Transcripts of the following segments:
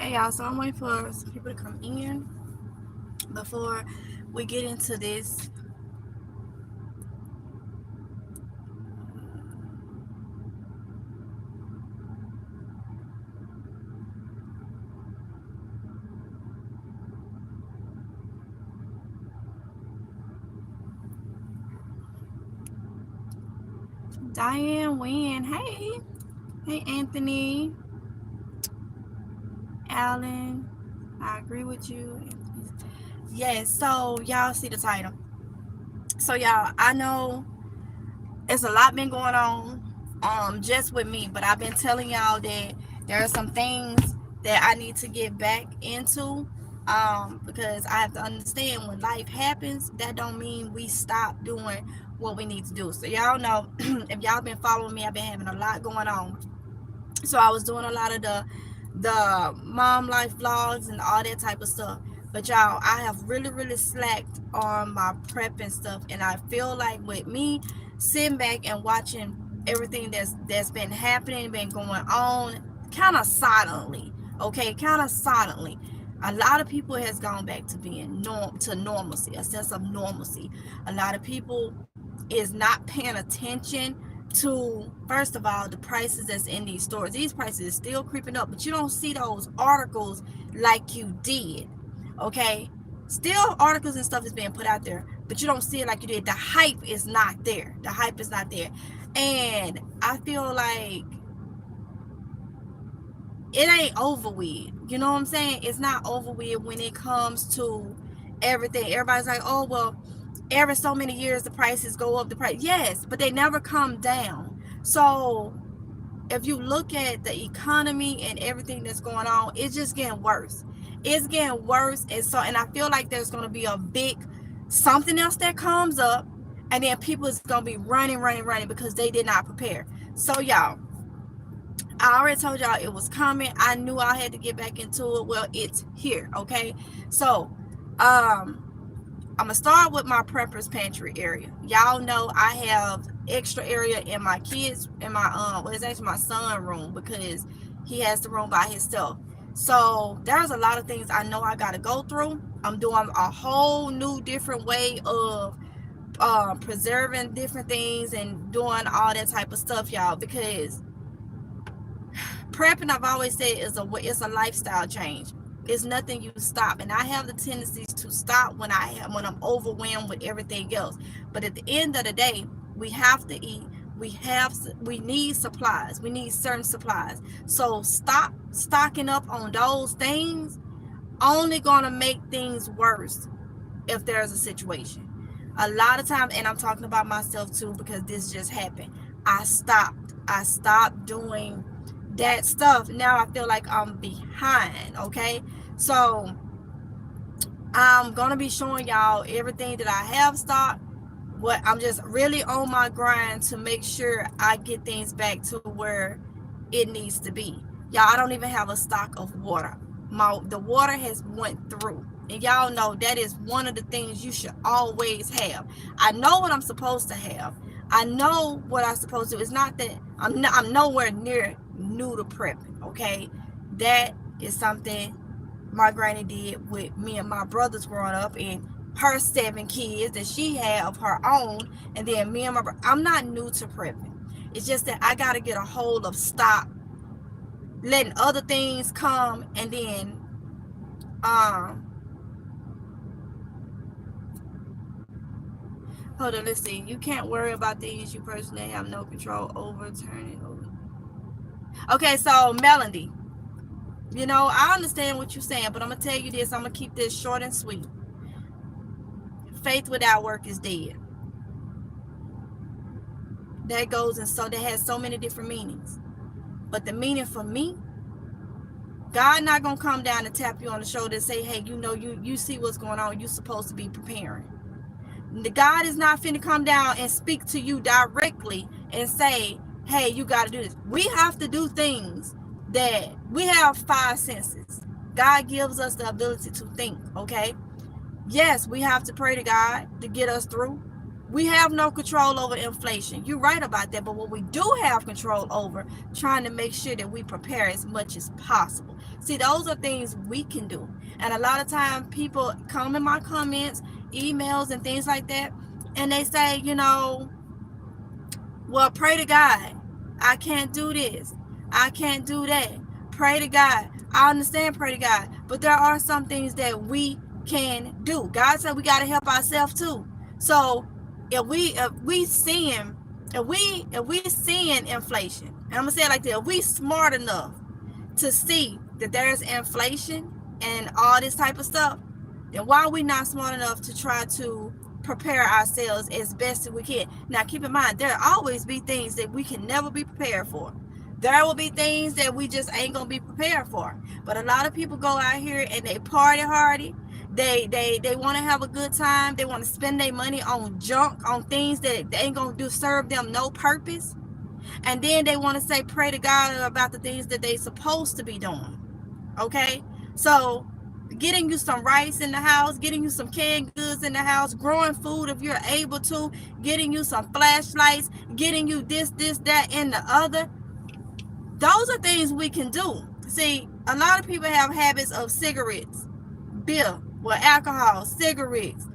Hey y'all, so I'm waiting for some people to come in before we get into this. Diane Wynn, hey. Hey Anthony, Alan, I agree with you. Yes, so y'all see the title. So y'all, I know it's a lot been going on just with me, but I've been telling y'all that there are some things that I need to get back into because I have to understand when life happens, that don't mean we stop doing what we need to do. So y'all know, if y'all been following me, I've been having a lot going on. So I was doing a lot of the mom life vlogs and all that type of stuff. But y'all, I have really slacked on my prep and stuff, and I feel like with me sitting back and watching everything that's been happening, been going on, kind of silently, okay, kind of silently. A lot of people has gone back to being normalcy, a sense of normalcy. A lot of people is not paying attention to, first of all, the prices that's in these stores. These prices are still creeping up, but you don't see those articles like you did, okay? Still articles and stuff is being put out there, but you don't see it like you did. The hype is not there. The hype is not there. And I feel like it ain't over with. You know what I'm saying? It's not over with when it comes to everything. Everybody's like, oh, well, every so many years the prices go up. The price, yes, but they never come down. So if you look at the economy and everything that's going on, it's just getting worse. It's getting worse. And I feel like there's going to be a big something else that comes up, and then people is going to be running because they did not prepare. So y'all, I already told y'all it was coming. I knew I had to get back into it. Well, it's here, okay? So I'm gonna start with my preppers pantry area. Y'all know I have extra area in my kids, in my well, it's actually my son room, because he has the room by himself. So there's a lot of things I know I gotta go through. I'm doing a whole new different way of preserving different things and doing all that type of stuff, y'all, because prepping, I've always said, it's a lifestyle change. It's nothing you stop, and I have the tendencies to stop when I'm overwhelmed with everything else. But at the end of the day, we have to eat. We need supplies. We need certain supplies. So stop stocking up on those things. Only gonna make things worse if there's a situation. A lot of times, and I'm talking about myself too, because this just happened. I stopped doing that stuff. Now I feel like I'm behind, okay? So I'm gonna be showing y'all everything that I have stocked. What I'm just really on my grind to make sure I get things back to where it needs to be. Y'all, I don't even have a stock of water. The water has went through, and y'all know that is one of the things you should always have. I know what I'm supposed to have. I know what I'm supposed to. It's not that I'm nowhere near new to prepping, okay? That is something my granny did with me and my brothers growing up, and her 7 kids that she had of her own, and then me and my brother. I'm not new to prepping. It's just that I got to get a hold of stop letting other things come, and then hold on, let's see. You can't worry about things you personally have no control over. Turn it over. Okay, so Melody, you know, I understand what you're saying, but I'm gonna tell you this. I'm gonna keep this short and sweet. Faith without work is dead. That goes, and so that has so many different meanings. But the meaning for me, God not gonna come down and tap you on the shoulder and say, hey, you know, you see what's going on. You're supposed to be preparing. The God is not finna come down and speak to you directly and say, hey, you got to do this. We have to do things that we have 5 senses. God gives us the ability to think, okay? Yes, we have to pray to God to get us through. We have no control over inflation. You're right about that. But what we do have control over, trying to make sure that we prepare as much as possible. See, those are things we can do. And a lot of time people come in my comments, emails and things like that, and they say, well, pray to God. I can't do this. I can't do that. Pray to God. I understand, pray to God. But there are some things that we can do. God said we got to help ourselves too. So if we seeing inflation, and I'm gonna say it like this, if we smart enough to see that there's inflation and all this type of stuff, then why are we not smart enough to try to prepare ourselves as best as we can? Now, keep in mind, there'll always be things that we can never be prepared for. There will be things that we just ain't gonna be prepared for. But a lot of people go out here and they party hardy. They want to have a good time. They want to spend their money on junk, on things that they ain't gonna do serve them no purpose. And then they want to say pray to God about the things that they supposed to be doing. Okay, so getting you some rice in the house, getting you some canned goods in the house, growing food if you're able to, getting you some flashlights, getting you this, that, and the other. Those are things we can do. See, a lot of people have habits of cigarettes, beer, well, alcohol, cigarettes,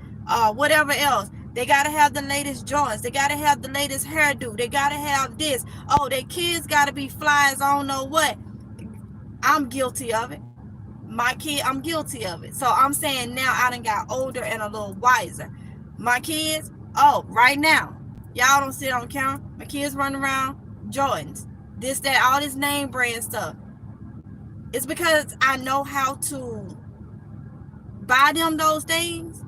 whatever else. They got to have the latest joints. They got to have the latest hairdo. They got to have this. Oh, their kids got to be flies. I don't know what. I'm guilty of it. I'm guilty of it. So I'm saying now I done got older and a little wiser. My kids, right now, y'all don't sit on the counter. My kids run around Jordans, this, that, all this name brand stuff. It's because I know how to buy them those things.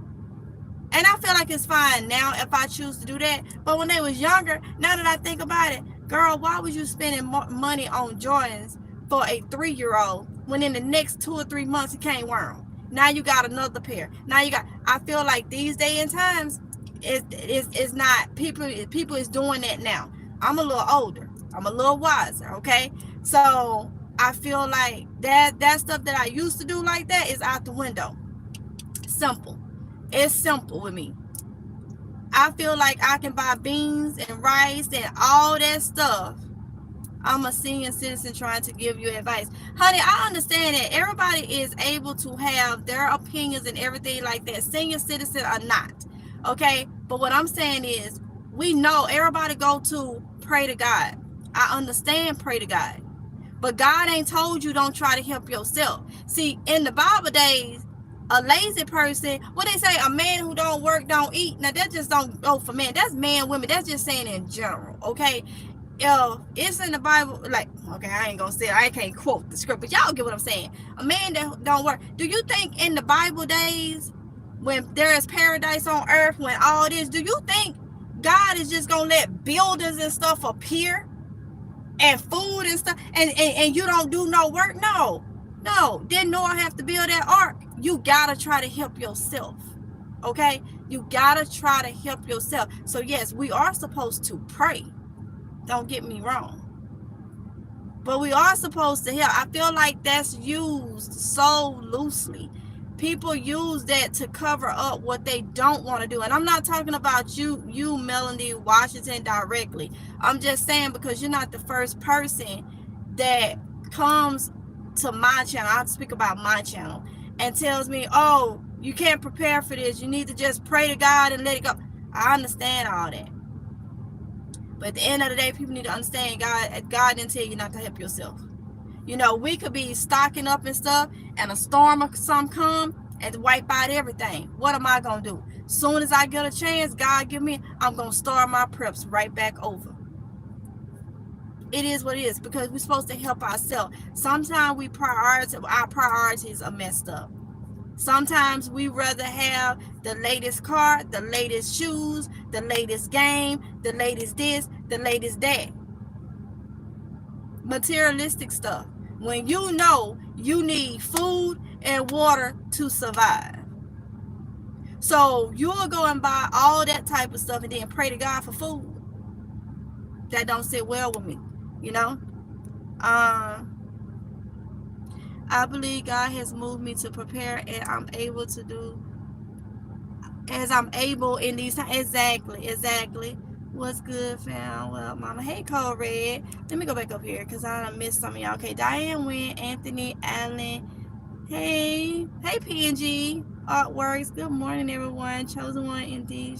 And I feel like it's fine now if I choose to do that. But when they was younger, now that I think about it, girl, why was you spending money on Jordans for a 3-year-old when in the next 2 or 3 months you can't wear them? Now you got another pair. I feel like these days and times, it's not, people is doing that now. I'm a little older. I'm a little wiser, okay? So I feel like that stuff that I used to do like that is out the window. Simple. It's simple with me. I feel like I can buy beans and rice and all that stuff. I'm a senior citizen trying to give you advice. Honey, I understand that everybody is able to have their opinions and everything like that, senior citizen or not. Okay? But what I'm saying is, we know everybody go to pray to God. I understand pray to God. But God ain't told you don't try to help yourself. See, in the Bible days, a lazy person, what they say, a man who don't work don't eat. Now that just don't go for men. That's man, women. That's just saying in general, okay? It's in the Bible, like, okay, I ain't gonna say it. I can't quote the script, but y'all get what I'm saying. A man that don't work. Do you think in the Bible days, when there is paradise on earth, when all this, do you think God is just gonna let buildings and stuff appear and food and stuff and you don't do no work? No. Didn't Noah have to build that ark? You gotta try to help yourself. Okay? You gotta try to help yourself. So yes, we are supposed to pray. Don't get me wrong. But we are supposed to help. I feel like that's used so loosely. People use that to cover up what they don't want to do. And I'm not talking about you, Melanie Washington, directly. I'm just saying, because you're not the first person that comes to my channel, I speak about my channel, and tells me, oh, you can't prepare for this. You need to just pray to God and let it go. I understand all that. But at the end of the day, people need to understand God didn't tell you not to help yourself. You know, we could be stocking up and stuff, and a storm or some come and wipe out everything. What am I going to do? Soon as I get a chance, God give me, I'm going to start my preps right back over. It is what it is, because we're supposed to help ourselves. Sometimes our priorities are messed up. Sometimes we rather have the latest car, the latest shoes, the latest game, the latest this, the latest that. Materialistic stuff. When you know you need food and water to survive. So you'll go and buy all that type of stuff and then pray to God for food. That don't sit well with me, you know. I believe God has moved me to prepare, and I'm able to do as I'm able in these times. Exactly. What's good, fam? Well, mama. Hey, Cole Red. Let me go back up here because I done missed some of y'all. Okay, Diane Wynn, Anthony, Allen. Hey, PNG Artworks. Good morning, everyone. Chosen One, indeed.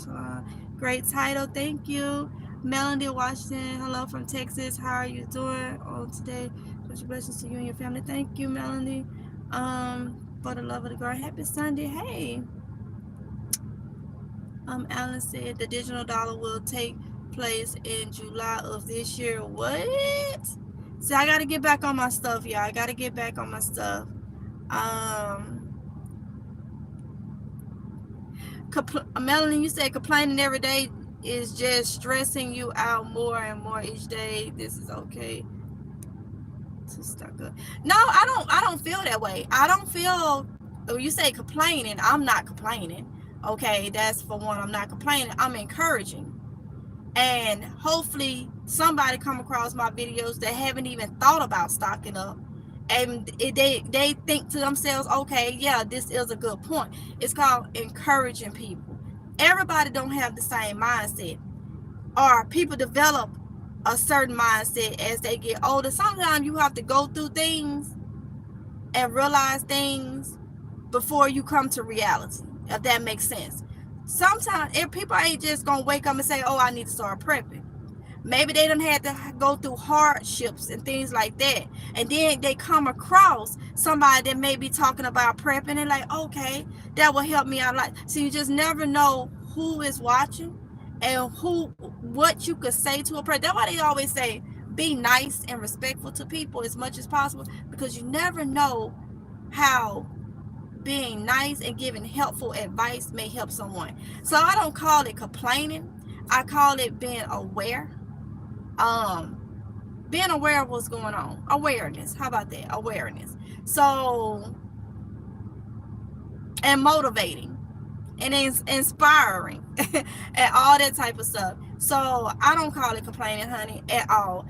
Great title. Thank you. Melody Washington. Hello from Texas. How are you doing today? Such blessings to you and your family. Thank you, Melody. For the love of the girl. Happy Sunday. Hey. Alan said the digital dollar will take place in July of this year. What? See, I gotta get back on my stuff, y'all. I gotta get back on my stuff. Melanie, you said complaining every day is just stressing you out more and more each day. This is okay. Stuck up. No, I don't feel that way. I don't feel. When you say complaining, I'm not complaining. Okay, that's for one. I'm not complaining. I'm encouraging, and hopefully somebody come across my videos that haven't even thought about stocking up, and they think to themselves, okay, yeah, this is a good point. It's called encouraging people. Everybody don't have the same mindset, or people develop a certain mindset as they get older. Sometimes you have to go through things and realize things before you come to reality, if that makes sense. Sometimes if people ain't just gonna wake up and say, oh, I need to start prepping. Maybe they done had to go through hardships and things like that, and then they come across somebody that may be talking about prepping and like, okay, that will help me out. Like, so you just never know who is watching and what you could say to a person. That's why they always say be nice and respectful to people as much as possible, because you never know how being nice and giving helpful advice may help someone. So I don't call it complaining. I call it being aware. Being aware of what's going on. Awareness. How about that? Awareness. So, and motivating and inspiring and all that type of stuff. So I don't call it complaining, honey, at all.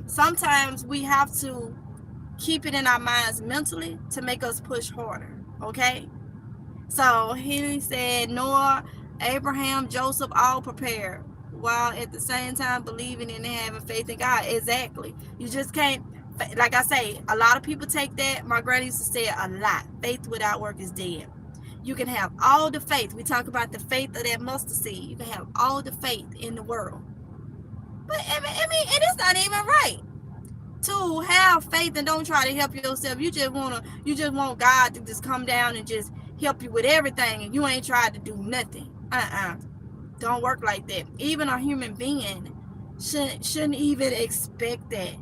Sometimes we have to keep it in our minds mentally to make us push harder. Okay? So he said Noah, Abraham, Joseph, all prepared, while at the same time believing in and having faith in God. Exactly. You just can't, like I say, a lot of people take that. My granny used to say a lot. Faith without work is dead. You can have all the faith. We talk about the faith of that mustard seed. You can have all the faith in the world. But I mean, it is not even right to have faith and don't try to help yourself. You just want God to just come down and just help you with everything, and you ain't tried to do nothing. Don't work like that. Even a human being shouldn't even expect that,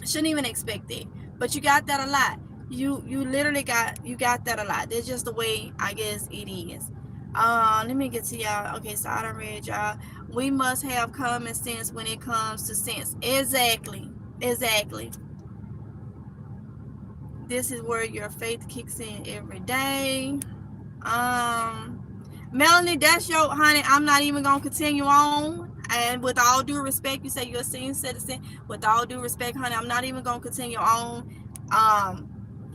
shouldn't even expect that. But you got that a lot. You literally got that a lot. That's just the way I guess it is. Let me get to y'all. Okay, so I done read y'all. We must have common sense when it comes to sense. Exactly. This is where your faith kicks in every day. Melanie, that's your honey. I'm not even gonna continue on. And with all due respect, you say you're a senior citizen. With all due respect, honey, I'm not even gonna continue on.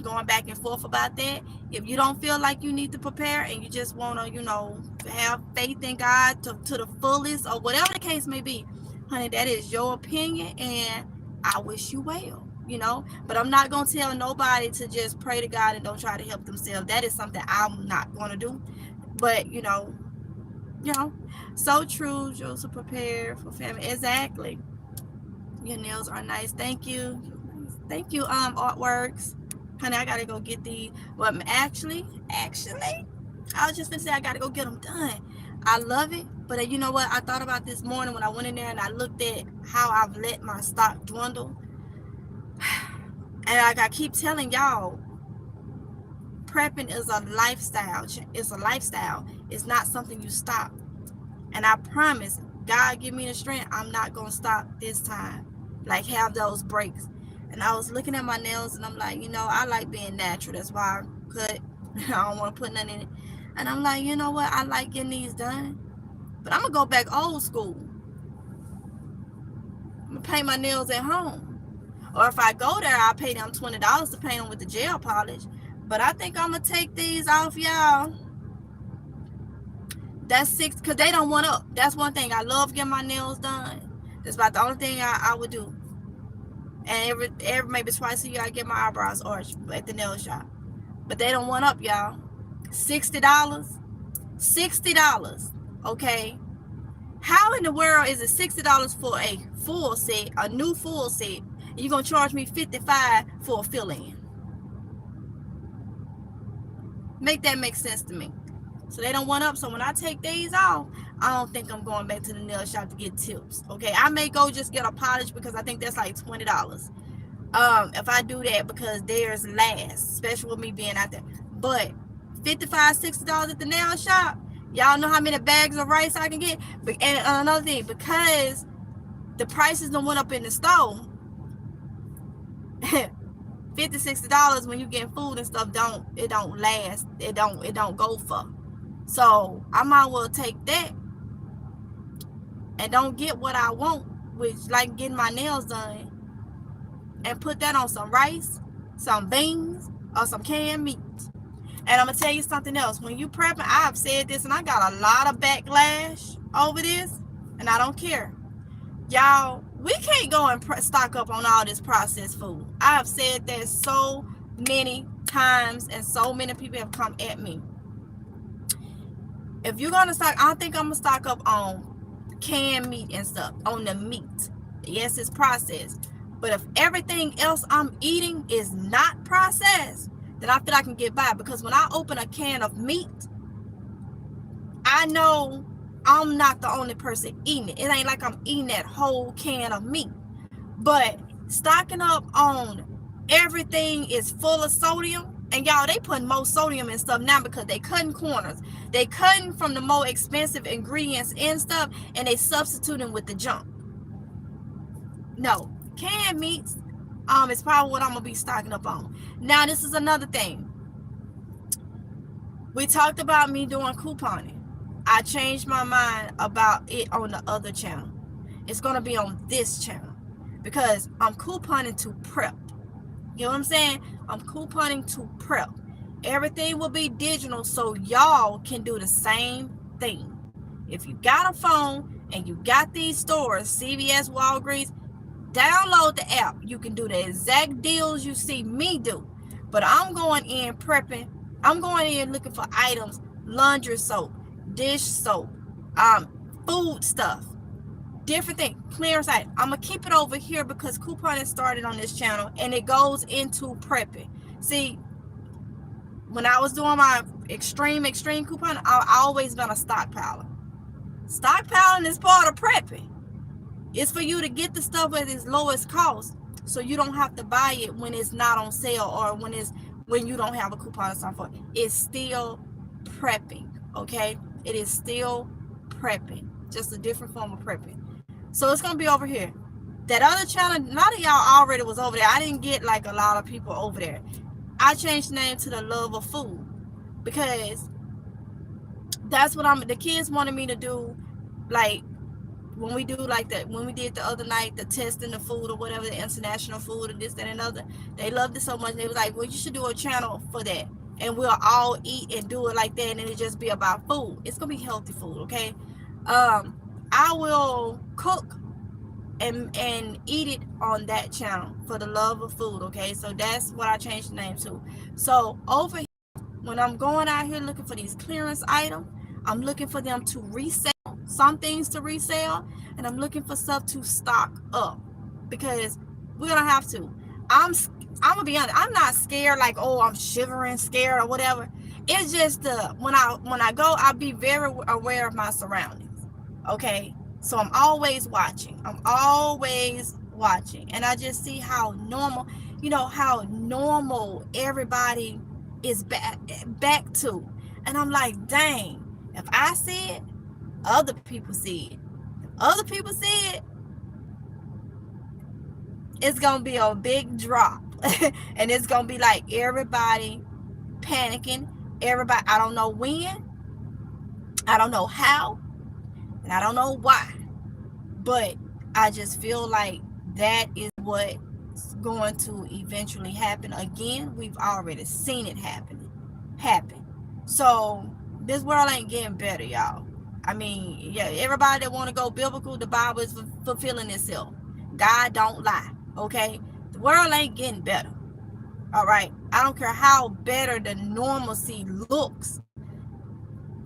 Going back and forth about that. If you don't feel like you need to prepare and you just want to, have faith in God to the fullest, or whatever the case may be, honey, that is your opinion, and I wish you well, But I'm not going to tell nobody to just pray to God and don't try to help themselves. That is something I'm not going to do. But, so true, Joseph, prepare for family. Exactly. Your nails are nice. Thank you. Artworks. Honey, I gotta go get these. Well, actually, I was just gonna say I gotta go get them done. I love it, but you know what? I thought about this morning when I went in there and I looked at how I've let my stock dwindle. And like I keep telling y'all, prepping is a lifestyle. It's a lifestyle. It's not something you stop. And I promise, God give me the strength, I'm not gonna stop this time. Like, have those breaks. And I was looking at my nails and I'm like, I like being natural. That's why I cut. I don't want to put nothing in it. And I'm like, you know what? I like getting these done. But I'm going to go back old school. I'm going to paint my nails at home. Or if I go there, I'll pay them $20 to paint them with the gel polish. But I think I'm going to take these off, y'all. That's six, because they don't want up. That's one thing. I love getting my nails done. That's about the only thing I would do. And every maybe twice a year I get my eyebrows arched at the nail shop. But they don't want up, y'all. $60. $60. Okay. How in the world is it $60 for a full set, a new full set, and you're gonna charge me $55 for a fill-in? Make that make sense to me. So they don't want up. So when I take days off, I don't think I'm going back to the nail shop to get tips. Okay, I may go just get a polish because I think that's like $20. If I do that, because theirs last, especially with me being out there. But $55, $60 at the nail shop, y'all know how many bags of rice I can get. And another thing, because the prices don't went up in the store, $50, $60 when you get food and stuff don't last. It don't go for. So I might well take that and don't get what I want, which like getting my nails done, and put that on some rice, some beans, or some canned meat. And I'm gonna tell you something else. When you prepping, I've said this and I got a lot of backlash over this, and I don't care. Y'all, we can't go and stock up on all this processed food. I have said that so many times, and so many people have come at me. If you're gonna stock, I don't think I'm gonna stock up on canned meat and stuff, on the meat. Yes, it's processed. But if everything else I'm eating is not processed, then I feel I can get by. Because when I open a can of meat, I know I'm not the only person eating it. It ain't like I'm eating that whole can of meat. But stocking up on everything is full of sodium. And y'all, they put more sodium in stuff now because they cutting corners. They cutting from the more expensive ingredients and stuff, and they substituting with the junk. No, canned meats is probably what I'm gonna be stocking up on. Now, this is another thing. We talked about me doing couponing. I changed my mind about it on the other channel. It's gonna be on this channel because I'm couponing to prep. You know what I'm saying? I'm couponing to prep. Everything will be digital, so y'all can do the same thing. If you got a phone and you got these stores, CVS, Walgreens, download the app. You can do the exact deals you see me do. But I'm going in prepping. I'm going in looking for items, laundry soap, dish soap, food stuff, different things, clearance item. I'm gonna keep it over here because couponing started on this channel, and it goes into prepping. See, when I was doing my extreme coupon, I always been a stockpiler. Stockpiling is part of prepping. It's for you to get the stuff at its lowest cost, so you don't have to buy it when it's not on sale or when you don't have a coupon or something for it. It's still prepping, okay? It is still prepping, just a different form of prepping. So it's gonna be over here. That other channel, a lot of y'all already was over there. I didn't get like a lot of people over there. I changed the name to The Love of Food because that's what the kids wanted me to do, like when we do like that, when we did the other night, the testing the food or whatever, the international food and this, that, and other. They loved it so much. They was like, well, you should do a channel for that. And we'll all eat and do it like that. And it'll just be about food. It's going to be healthy food, okay? I will cook and eat it on that channel for The Love of Food, okay? So that's what I changed the name to. So over here, when I'm going out here looking for these clearance items, I'm looking for them to resell, some things to resell, and I'm looking for stuff to stock up because we're gonna have to. I'm gonna be honest, I'm not scared like, oh, I'm shivering, scared or whatever. It's just when I go, I'll be very aware of my surroundings. Okay, so I'm always watching. And I just see how normal, how normal everybody is back to. And I'm like, dang, if I see it, other people see it. If other people see it, it's gonna be a big drop. And it's gonna be like everybody panicking. Everybody, I don't know when, I don't know how, and I don't know why, but I just feel like that is what's going to eventually happen. Again, we've already seen it happen. So this world ain't getting better, y'all. I mean, yeah, everybody that want to go biblical, the Bible is fulfilling itself. God don't lie, okay? The world ain't getting better, all right? I don't care how better the normalcy looks.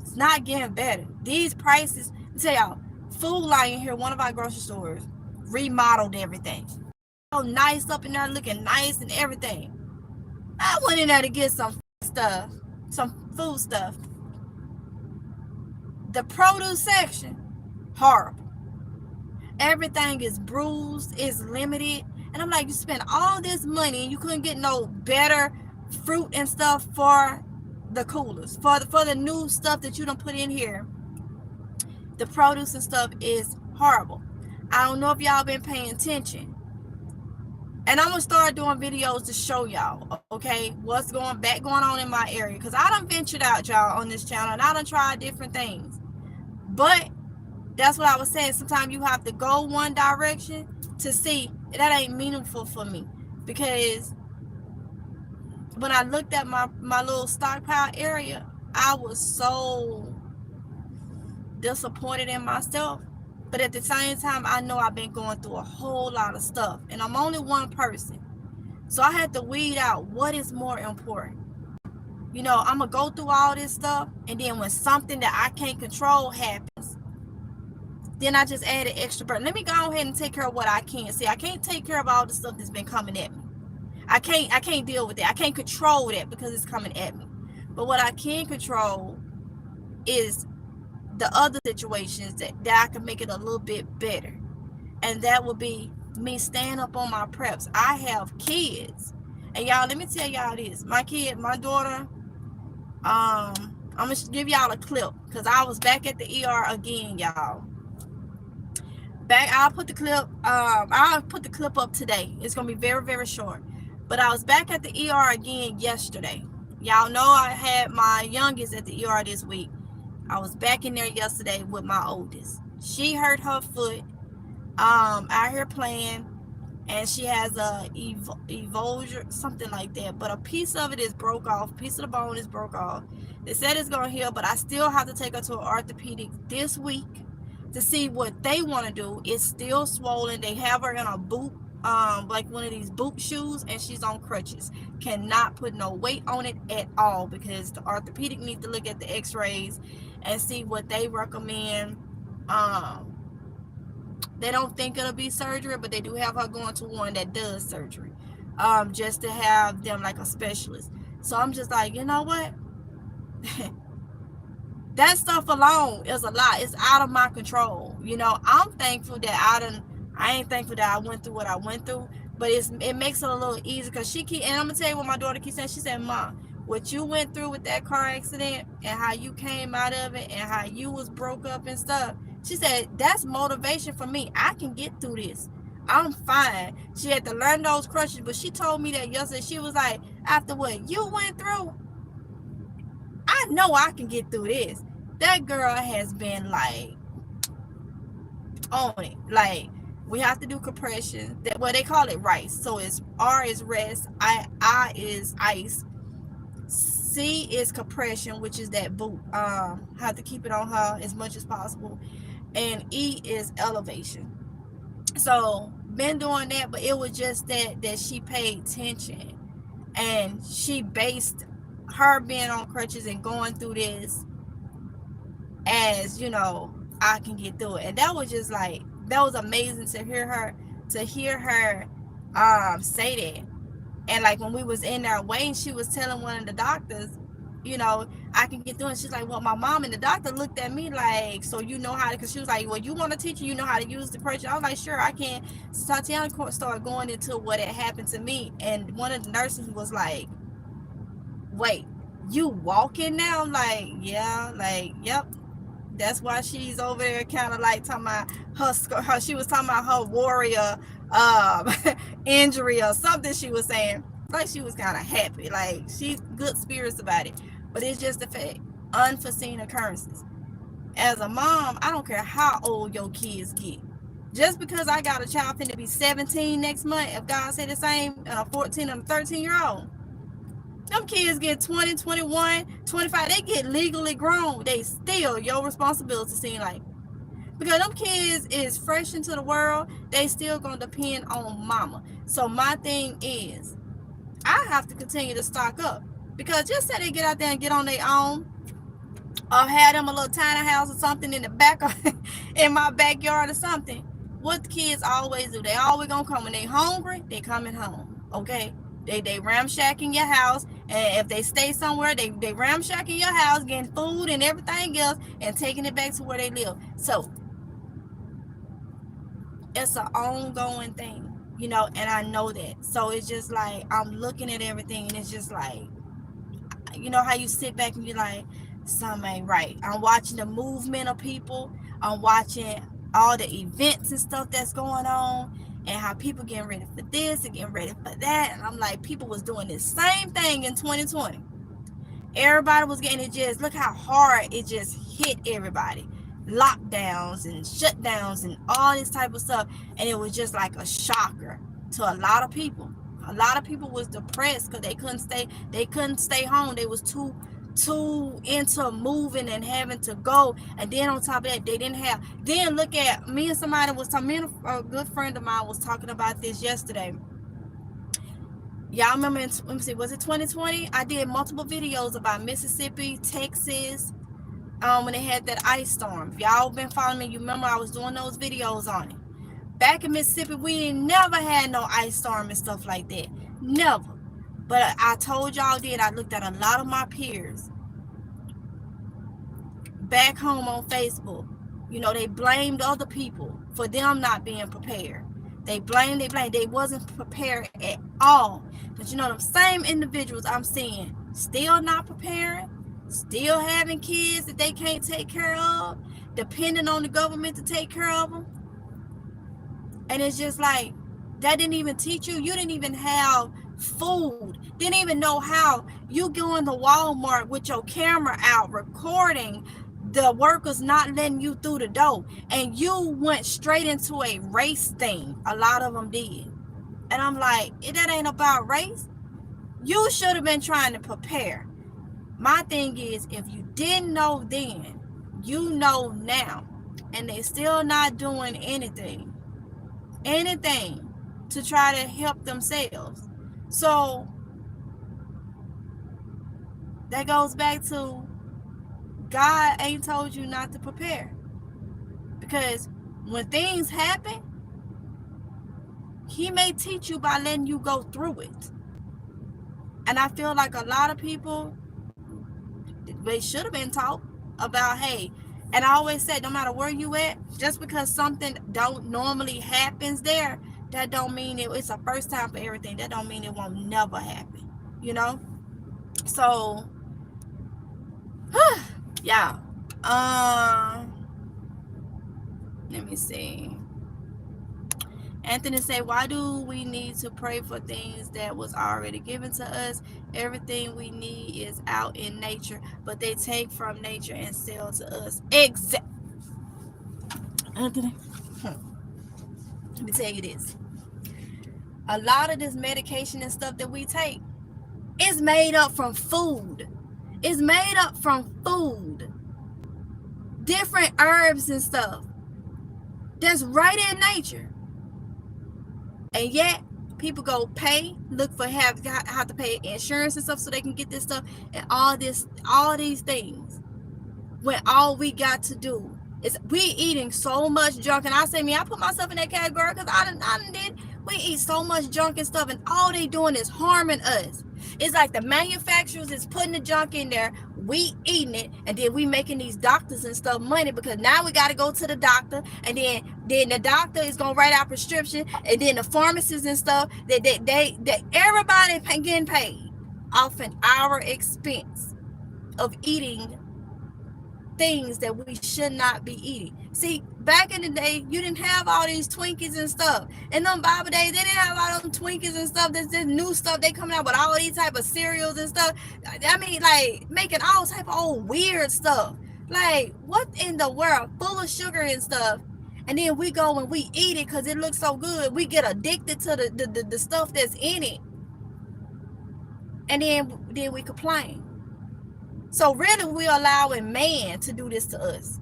It's not getting better. These prices, I tell y'all, Food Lion here, one of our grocery stores, remodeled everything. Oh, nice up in there, looking nice and everything. I went in there to get some stuff, some food stuff. The produce section, horrible. Everything is bruised, is limited. And I'm like, you spent all this money and you couldn't get no better fruit and stuff for the coolers, for the new stuff that you don't put in here. The produce and stuff is horrible. I don't know if y'all been paying attention. And I'm gonna start doing videos to show y'all, okay, what's going on in my area. Because I done ventured out, y'all, on this channel, and I done tried different things. But that's what I was saying. Sometimes you have to go one direction to see. That ain't meaningful for me. Because when I looked at my little stockpile area, I was so disappointed in myself. But at the same time, I know I've been going through a whole lot of stuff. And I'm only one person. So I had to weed out what is more important. You know, I'm going to go through all this stuff. And then when something that I can't control happens, then I just added extra burden. Let me go ahead and take care of what I can. See, I can't take care of all the stuff that's been coming at me. I can't deal with that. I can't control that because it's coming at me. But what I can control is the other situations that I can make it a little bit better. And that would be me staying up on my preps. I have kids. And y'all, let me tell y'all this. My daughter, I'm going to give y'all a clip. Because I was back at the ER again, y'all. I'll put the clip up today. It's going to be very, very short. But I was back at the ER again yesterday. Y'all know I had my youngest at the ER this week. I was back in there yesterday with my oldest. She hurt her foot out here playing, and she has a evulsion, something like that. But a piece of it is broke off. A piece of the bone is broke off. They said it's going to heal, but I still have to take her to an orthopedic this week to see what they want to do. It's still swollen. They have her in a boot, like one of these boot shoes, and she's on crutches. Cannot put no weight on it at all because the orthopedic needs to look at the x-rays and see what they recommend. They don't think it'll be surgery, but they do have her going to one that does surgery, just to have them like a specialist. So I'm just like, you know what? That stuff alone is a lot. It's out of my control. You know, I'm thankful that I ain't thankful that I went through what I went through, but it makes it a little easier because and I'm gonna tell you what my daughter keeps saying. She said, "Mom, what you went through with that car accident and how you came out of it and how you was broke up and stuff," she said, "that's motivation for me. I can get through this. I'm fine." She had to learn those crutches, but she told me that yesterday. She was like, after what you went through, I know I can get through this. That girl has been like on it. Like, we have to do compression. Well, they call it rice. So it's R is rest, I is ice, C is compression, which is that boot. Have to keep it on her as much as possible. And E is elevation. So been doing that, but it was just that she paid attention and she based her being on crutches and going through this as, you know, I can get through it. And that was just like, that was amazing to hear her say that. And like when we was in there waiting, she was telling one of the doctors, you know, I can get through it. She's like, well, my mom and the doctor looked at me like, so you know how to, because she was like, well, you want to teach you know how to use the crutch? I was like, sure, I can. So Tatiana started going into what had happened to me. And one of the nurses was like, wait, you walking now? Like, yeah, like, yep. That's why she's over there kind of like talking about her she was talking about her warrior injury or something she was saying. Like she was kind of happy. Like she's good spirits about it. But it's just the fact, unforeseen occurrences. As a mom, I don't care how old your kids get. Just because I got a child finna be 17 next month, if God say the same, and a 14 and a 13-year-old, them kids get 20, 21, 25, they get legally grown. They still your responsibility, seem like. Because them kids is fresh into the world, they still gonna depend on mama. So my thing is, I have to continue to stock up. Because just say they get out there and get on their own, or have them a little tiny house or something in the back of, in my backyard or something. What the kids always do, they always gonna come when they hungry, they coming home. Okay? They ramshacking your house, and if they stay somewhere, they ramshacking your house, getting food and everything else, and taking it back to where they live. So it's an ongoing thing, and I know that. So it's just like I'm looking at everything, and it's just like, how you sit back and you're like, something ain't right. I'm watching the movement of people. I'm watching all the events and stuff that's going on, and how people getting ready for this and getting ready for that. And I'm like, people was doing this same thing in 2020. Everybody was getting it. Just look how hard it just hit everybody. Lockdowns and shutdowns and all this type of stuff, and it was just like a shocker to a lot of people. A lot of people was depressed because they couldn't stay home. They was too into moving and having to go. And then on top of that, they didn't have. Then look at me and somebody was talking. Me and a good friend of mine was talking about this yesterday. Y'all remember? Let me see. Was it 2020? I did multiple videos about Mississippi, Texas. When they had that ice storm. If y'all been following me, you remember I was doing those videos on it. Back in Mississippi, we ain't never had no ice storm and stuff like that. Never. But I told y'all then, I looked at a lot of my peers back home on Facebook. They blamed other people for them not being prepared. They blamed. They wasn't prepared at all. But them same individuals I'm seeing still not prepared, still having kids that they can't take care of, depending on the government to take care of them. And it's just like, that didn't even teach you. You didn't even have food. Didn't even know how you go into Walmart with your camera out recording the workers not letting you through the door. And you went straight into a race thing. A lot of them did. And I'm like, that ain't about race. You should have been trying to prepare. My thing is, if you didn't know then, you know now. And they still not doing anything to try to help themselves. So that goes back to, God ain't told you not to prepare. Because when things happen, he may teach you by letting you go through it. And I feel like a lot of people, they should have been taught about, hey, and I always said, no matter where you at, just because something don't normally happens there, that don't mean it's a first time for everything. That don't mean it won't never happen. So yeah. Let me see. Anthony say, why do we need to pray for things that was already given to us? Everything we need is out in nature, but they take from nature and sell to us. Anthony, let me tell you this. A lot of this medication and stuff that we take is made up from food. It's made up from food. Different herbs and stuff. That's right in nature. And yet, people go pay, look for have to pay insurance and stuff so they can get this stuff and all these things. When all we got to do is we eating so much junk. And I say, I put myself in that category because we eat so much junk and stuff, and all they doing is harming us. It's like the manufacturers is putting the junk in there, we eating it, and then we making these doctors and stuff money because now we got to go to the doctor, and then the doctor is gonna write out prescription, and then the pharmacists and stuff that everybody getting paid off an our expense of eating things that we should not be eating. See, back in the day, you didn't have all these Twinkies and stuff. In them Bible days, they didn't have all them Twinkies and stuff. There's this new stuff. They coming out with all these type of cereals and stuff. I mean, like, making all type of old weird stuff. Like, what in the world? Full of sugar and stuff. And then we go and we eat it because it looks so good. We get addicted to the stuff that's in it. and then we complain. So really, we're allowing man to do this to us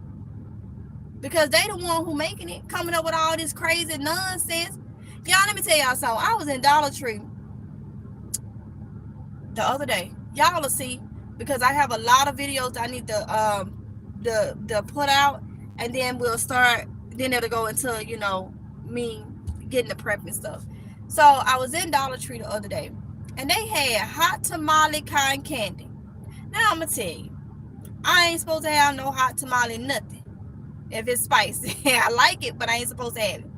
because they the one who making it, coming up with all this crazy nonsense. Y'all, let me tell y'all something. I was in Dollar Tree the other day. Y'all will see, because I have a lot of videos that I need to put out, and then we'll start. Then it'll go into me getting the prep and stuff. So I was in Dollar Tree the other day, and they had hot tamale cotton candy. Now I'm gonna tell you, I ain't supposed to have no hot tamale nothing if it's spicy. I like it, but I ain't supposed to have it.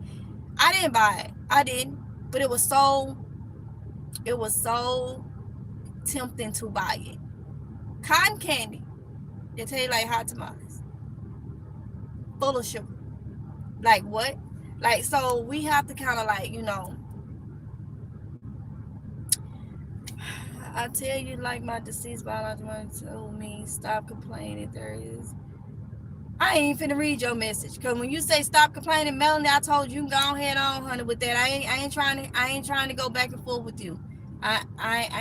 I didn't buy it. I didn't, but it was so tempting to buy it. Cotton candy, they taste like hot tamales, full of sugar. Like what? Like, so we have to kind of I tell you, like my deceased biological mother told me, stop complaining. There is. I ain't finna read your message, because when you say stop complaining, Melanie, I told you, go ahead on, honey, with that. I ain't trying to go back and forth with you. I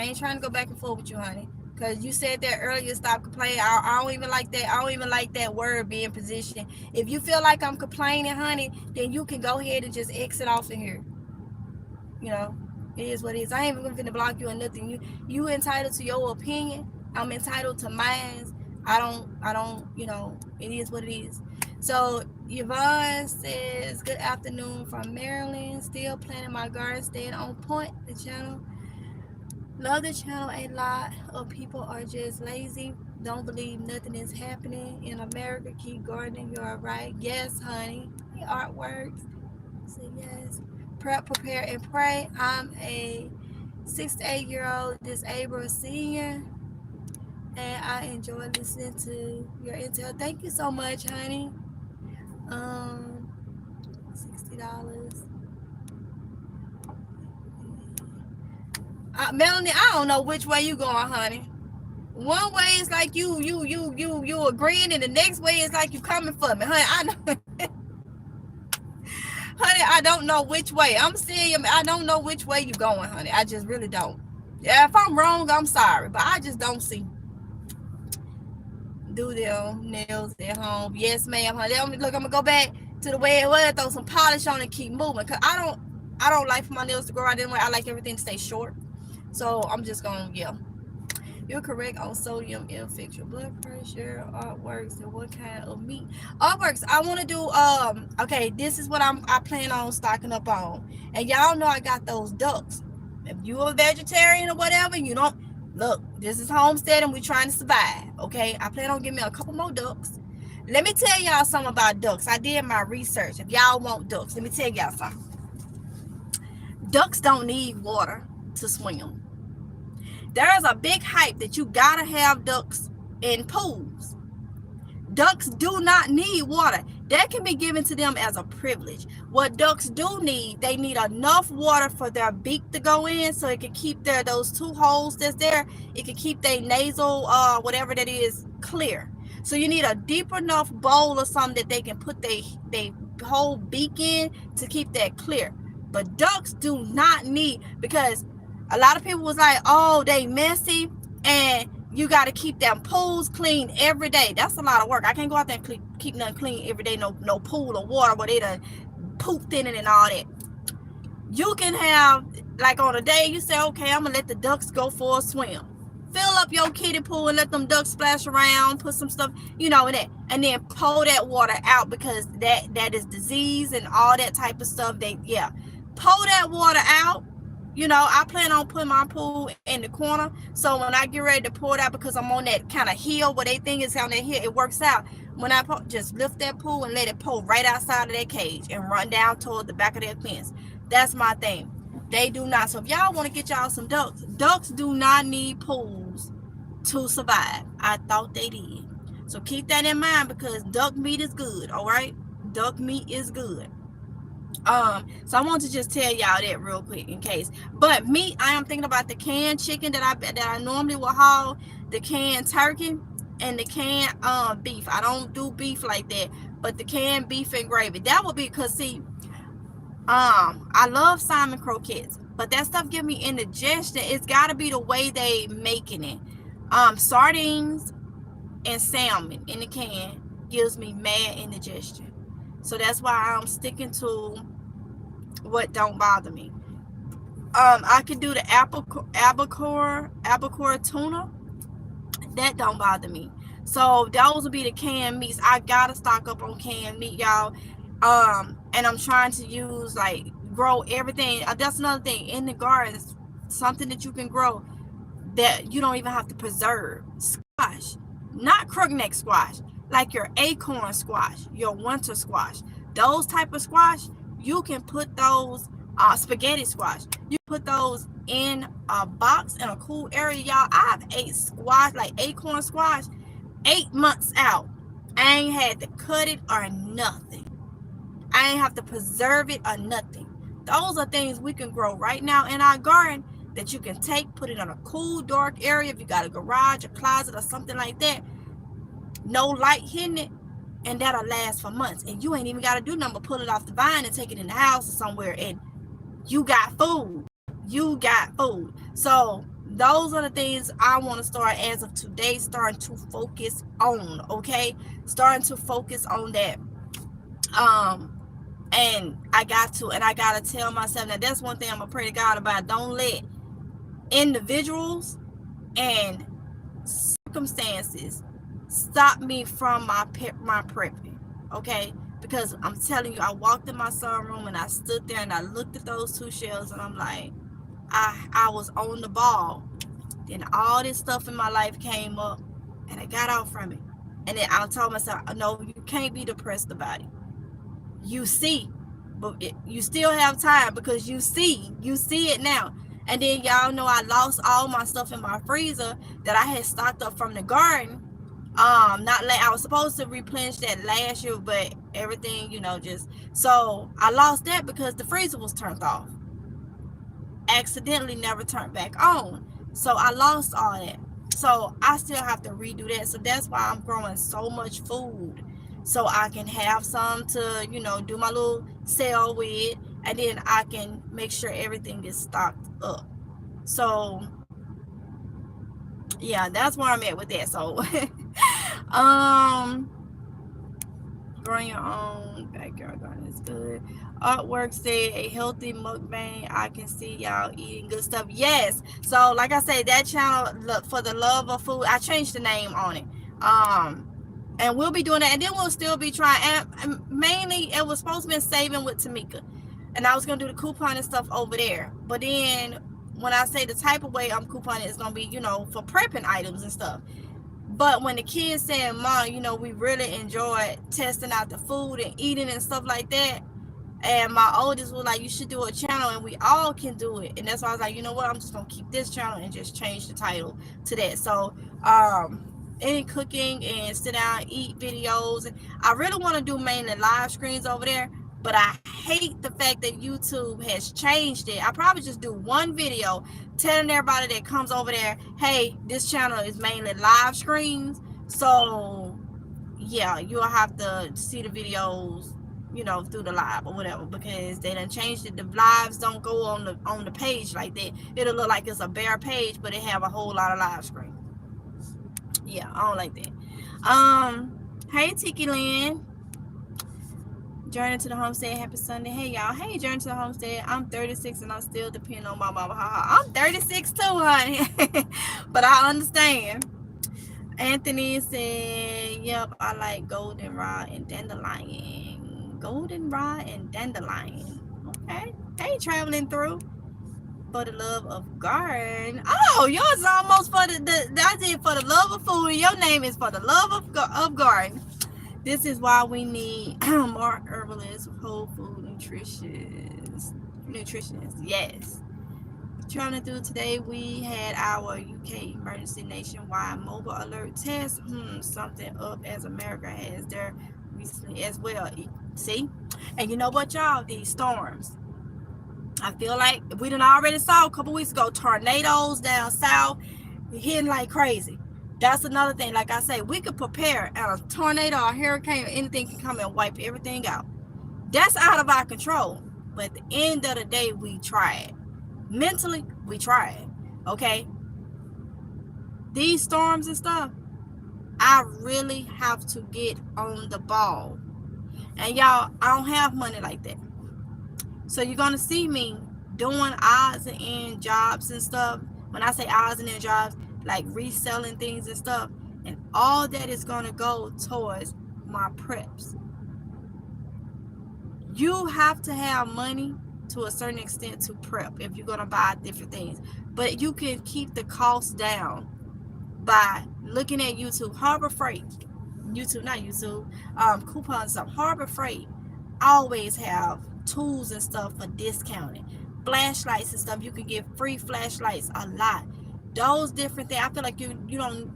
ain't trying to go back and forth with you, honey. Because you said that earlier, stop complaining. I don't even like that. I don't even like that word being positioned. If you feel like I'm complaining, honey, then you can go ahead and just exit off in here. You know, it is what it is. I ain't even gonna block you or nothing. You entitled to your opinion. I'm entitled to mine. I don't, it is what it is. So Yvonne says, good afternoon from Maryland. Still planting my garden, staying on point. The channel. Love the channel. A lot of people are just lazy. Don't believe nothing is happening in America. Keep gardening. You're right. Yes, honey. The artworks. So yes. Prep, prepare, and pray. I'm a 68-year-old disabled senior, and I enjoy listening to your intel. Thank you so much, honey. $60. Melanie, I don't know which way you going, honey. One way is like you agreeing, and the next way is like you coming for me, honey. I know. Honey, I don't know which way. I'm serious. I don't know which way you going, honey. I just really don't. Yeah, if I'm wrong, I'm sorry, but I just don't see. Do them nails at home. Yes, ma'am, honey. Look, I'm gonna go back to the way it was. Throw some polish on and keep moving. Cause I don't like for my nails to grow out anyway. I like everything to stay short. So I'm just gonna, yeah. You're correct on sodium infects your blood pressure. Artworks and what kind of meat? Artworks. I want to do. Okay, this is what I plan on stocking up on. And y'all know I got those ducks. If you a vegetarian or whatever, you don't look. This is homestead and we trying to survive. Okay, I plan on getting me a couple more ducks. Let me tell y'all something about ducks. I did my research. If y'all want ducks, let me tell y'all something. Ducks don't need water to swim. There's a big hype that you gotta have ducks in pools. Ducks do not need water. That can be given to them as a privilege. What ducks do need, they need enough water for their beak to go in, so it can keep those two holes that's there. It can keep their nasal, whatever that is, clear. So you need a deep enough bowl or something that they can put their whole beak in to keep that clear. But ducks do not need, because a lot of people was like, oh, they messy, and you got to keep them pools clean every day. That's a lot of work. I can't go out there and keep nothing clean every day. No pool or water where they done pooped in it and all that. You can have, like on a day, you say, okay, I'm going to let the ducks go for a swim. Fill up your kiddie pool and let them ducks splash around, put some stuff, in that. And then pour that water out, because that is disease and all that type of stuff. Pour that water out. I plan on putting my pool in the corner, so when I get ready to pour it out, because I'm on that kind of hill where they think is on that hill, it works out. When I just lift that pool and let it pour right outside of that cage and run down toward the back of that fence. That's my thing. They do not. So if y'all want to get y'all some ducks do not need pools to survive. I thought they did. So keep that in mind, because duck meat is good. All right, duck meat is good. So I want to just tell y'all that real quick in case. But meat, I am thinking about the canned chicken that I normally will haul, the canned turkey, and the canned beef. I don't do beef like that, but the canned beef and gravy. That would be, because see, I love salmon croquettes, but that stuff give me indigestion. It's got to be the way they making it. Sardines and salmon in the can gives me mad indigestion. So that's why I'm sticking to what don't bother me. I could do the albacore tuna. That don't bother me. So those will be the canned meats. I gotta stock up on canned meat, y'all. And I'm trying to use like grow everything. That's another thing in the garden. Something that you can grow that you don't even have to preserve. Squash, not crookneck squash, like your acorn squash, your winter squash. Those type of squash, you can put those spaghetti squash. You put those in a box in a cool area, y'all. I've ate squash, like acorn squash, 8 months out. I ain't had to cut it or nothing. I ain't have to preserve it or nothing. Those are things we can grow right now in our garden that you can take, put it in a cool, dark area. If you got a garage, a closet, or something like that, no light hitting it, and that'll last for months. And you ain't even got to do nothing but pull it off the vine and take it in the house or somewhere, and you got food. You got food. So those are the things I want to start as of today, starting to focus on, okay? Starting to focus on that. And I got to tell myself, now that's one thing I'm gonna pray to God about. Don't let individuals and circumstances stop me from my prepping, okay? Because I'm telling you, I walked in my sunroom and I stood there and I looked at those 2 shells and I'm like, I was on the ball. Then all this stuff in my life came up and I got out from it. And then I told myself, no, you can't be depressed about it. You see, but you still have time because you see it now. And then y'all know I lost all my stuff in my freezer that I had stocked up from the garden. I was supposed to replenish that last year, but everything, just, so I lost that because the freezer was turned off. Accidentally never turned back on. So I lost all that. So I still have to redo that. So that's why I'm growing so much food. So I can have some to, do my little sale with, and then I can make sure everything is stocked up. So yeah, that's where I'm at with that. So growing your own backyard garden is good. Artwork said a healthy mukbang. I can see y'all eating good stuff. Yes. So like I said, that channel, look, for the love of food, I changed the name on it. And we'll be doing that, and then we'll still be trying. And mainly, it was supposed to be saving with Tamika, and I was gonna do the couponing stuff over there. But then, when I say the type of way I'm couponing, it's gonna be, for prepping items and stuff. But when the kids said, "Mom, we really enjoyed testing out the food and eating and stuff like that," and my oldest was like, "You should do a channel, and we all can do it." And that's why I was like, "You know what? I'm just gonna keep this channel and just change the title to that." So, any cooking and sit down and eat videos. And I really want to do mainly live screens over there, but I hate the fact that YouTube has changed it. I probably just do one video telling everybody that comes over there, hey, this channel is mainly live screens. So yeah, you'll have to see the videos, through the live or whatever, because they done changed it. The lives don't go on the page like that. It'll look like it's a bare page, but it have a whole lot of live screen. Yeah, I don't like that. Hey Tiki Lynn. Journey to the homestead, happy Sunday. Hey y'all. Hey, Journey to the homestead. I'm 36 and I'm still depending on my mama. I'm 36 too, honey. But I understand. Anthony said, yep, I like goldenrod and dandelion. Goldenrod and dandelion. Okay. Hey, traveling through. For the love of garden. Oh, yours is almost for that's it, for the love of food. Your name is for the love of garden. This is why we need more herbalists, whole food nutritionists. Yes. Trying to do today, we had our UK emergency nationwide mobile alert test. Something up as America has there recently as well. See? And you know what, y'all? These storms. I feel like we done already saw a couple weeks ago tornadoes down south hitting like crazy. That's another thing. Like I say, we could prepare, and a tornado or a hurricane or anything can come and wipe everything out. That's out of our control. But at the end of the day, we tried. Mentally, we tried. Okay? These storms and stuff, I really have to get on the ball. And y'all, I don't have money like that. So you're going to see me doing odds and end jobs and stuff. When I say odds and end jobs, like reselling things and stuff. And all that is going to go towards my preps. You have to have money to a certain extent to prep if you're going to buy different things. But you can keep the cost down by looking at YouTube. Harbor Freight. Not YouTube. Coupons stuff. Harbor Freight always have tools and stuff for discounting. Flashlights and stuff. You can get free flashlights a lot. Those different things. I feel like you don't,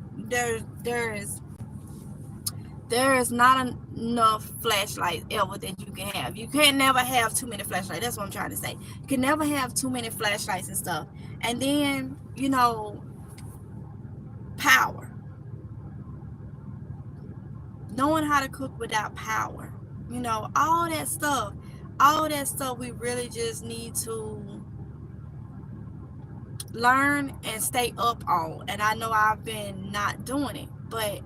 there is not enough flashlights ever that you can have. You can never have too many flashlights. That's what I'm trying to say. You can never have too many flashlights and stuff. And then, power. Knowing how to cook without power. All that stuff. All that stuff we really just need to learn and stay up on. And I know I've been not doing it, but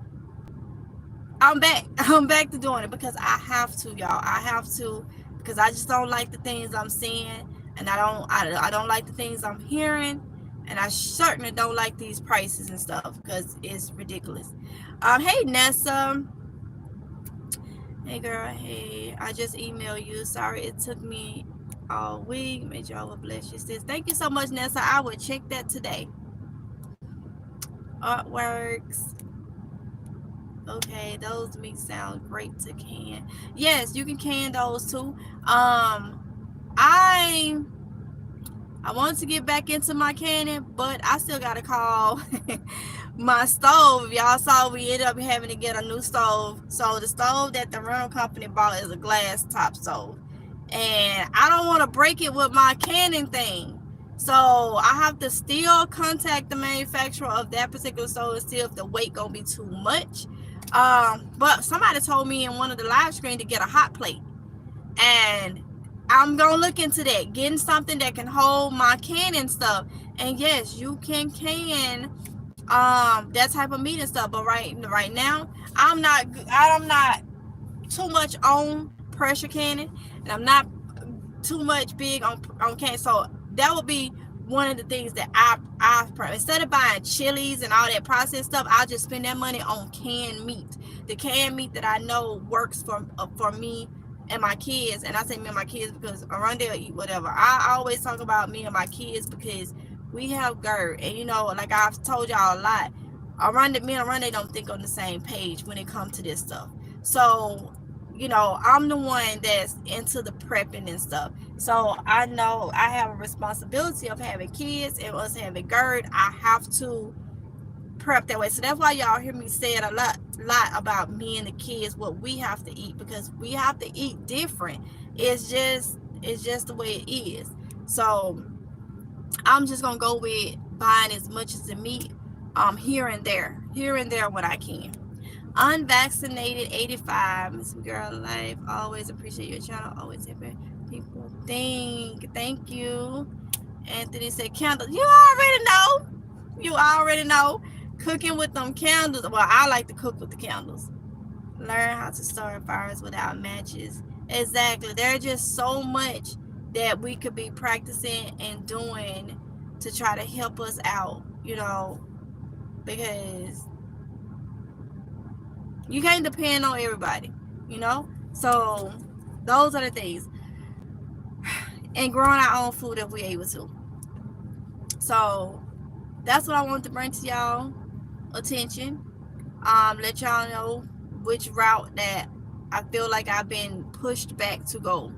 I'm back. I'm back to doing it because I have to, y'all. I have to, because I just don't like the things I'm seeing, and I don't like the things I'm hearing, and I certainly don't like these prices and stuff because it's ridiculous. Hey Nessa. Hey girl. Hey, I just emailed you. Sorry it took me all week. May Jehovah bless you, sis. Thank you so much, Nessa. I will check that today. Artworks. Okay, those meats sound great to can. Yes, you can can those too. I wanted to get back into my canning, but I still gotta call my stove. Y'all saw we ended up having to get a new stove. So the stove that the rental company bought is a glass top stove, and I don't want to break it with my canning thing. So I have to still contact the manufacturer of that particular stove and see if the weight gonna be too much. But somebody told me in one of the live streams to get a hot plate, and I'm gonna look into that, getting something that can hold my canning stuff. And yes, you can can that type of meat and stuff. But right now, I'm not too much on pressure canning, and I'm not too much big on canning. So that would be one of the things that I instead of buying chilies and all that processed stuff, I'll just spend that money on canned meat. The canned meat that I know works for me and my kids. And I say me and my kids because around there eat whatever. I always talk about me and my kids because we have GERD, and like I've told y'all a lot, me and Aronde don't think on the same page when it comes to this stuff. So I'm the one that's into the prepping and stuff. So I know I have a responsibility of having kids and us having GERD. I have to prep that way. So that's why y'all hear me say it a lot about me and the kids, what we have to eat, because we have to eat different. It's just the way it is. So I'm just gonna go with buying as much as the meat here and there when I can. Unvaccinated 85. Miss Girl Life. Always appreciate your channel. Always happy people think. Thank you. Anthony said candles. You already know. Cooking with them candles. Well, I like to cook with the candles. Learn how to start fires without matches. Exactly. There's just so much that we could be practicing and doing to try to help us out, because you can't depend on everybody, so those are the things. And growing our own food if we're able to. So that's what I wanted to bring to y'all attention. Let y'all know which route that I feel like I've been pushed back to go.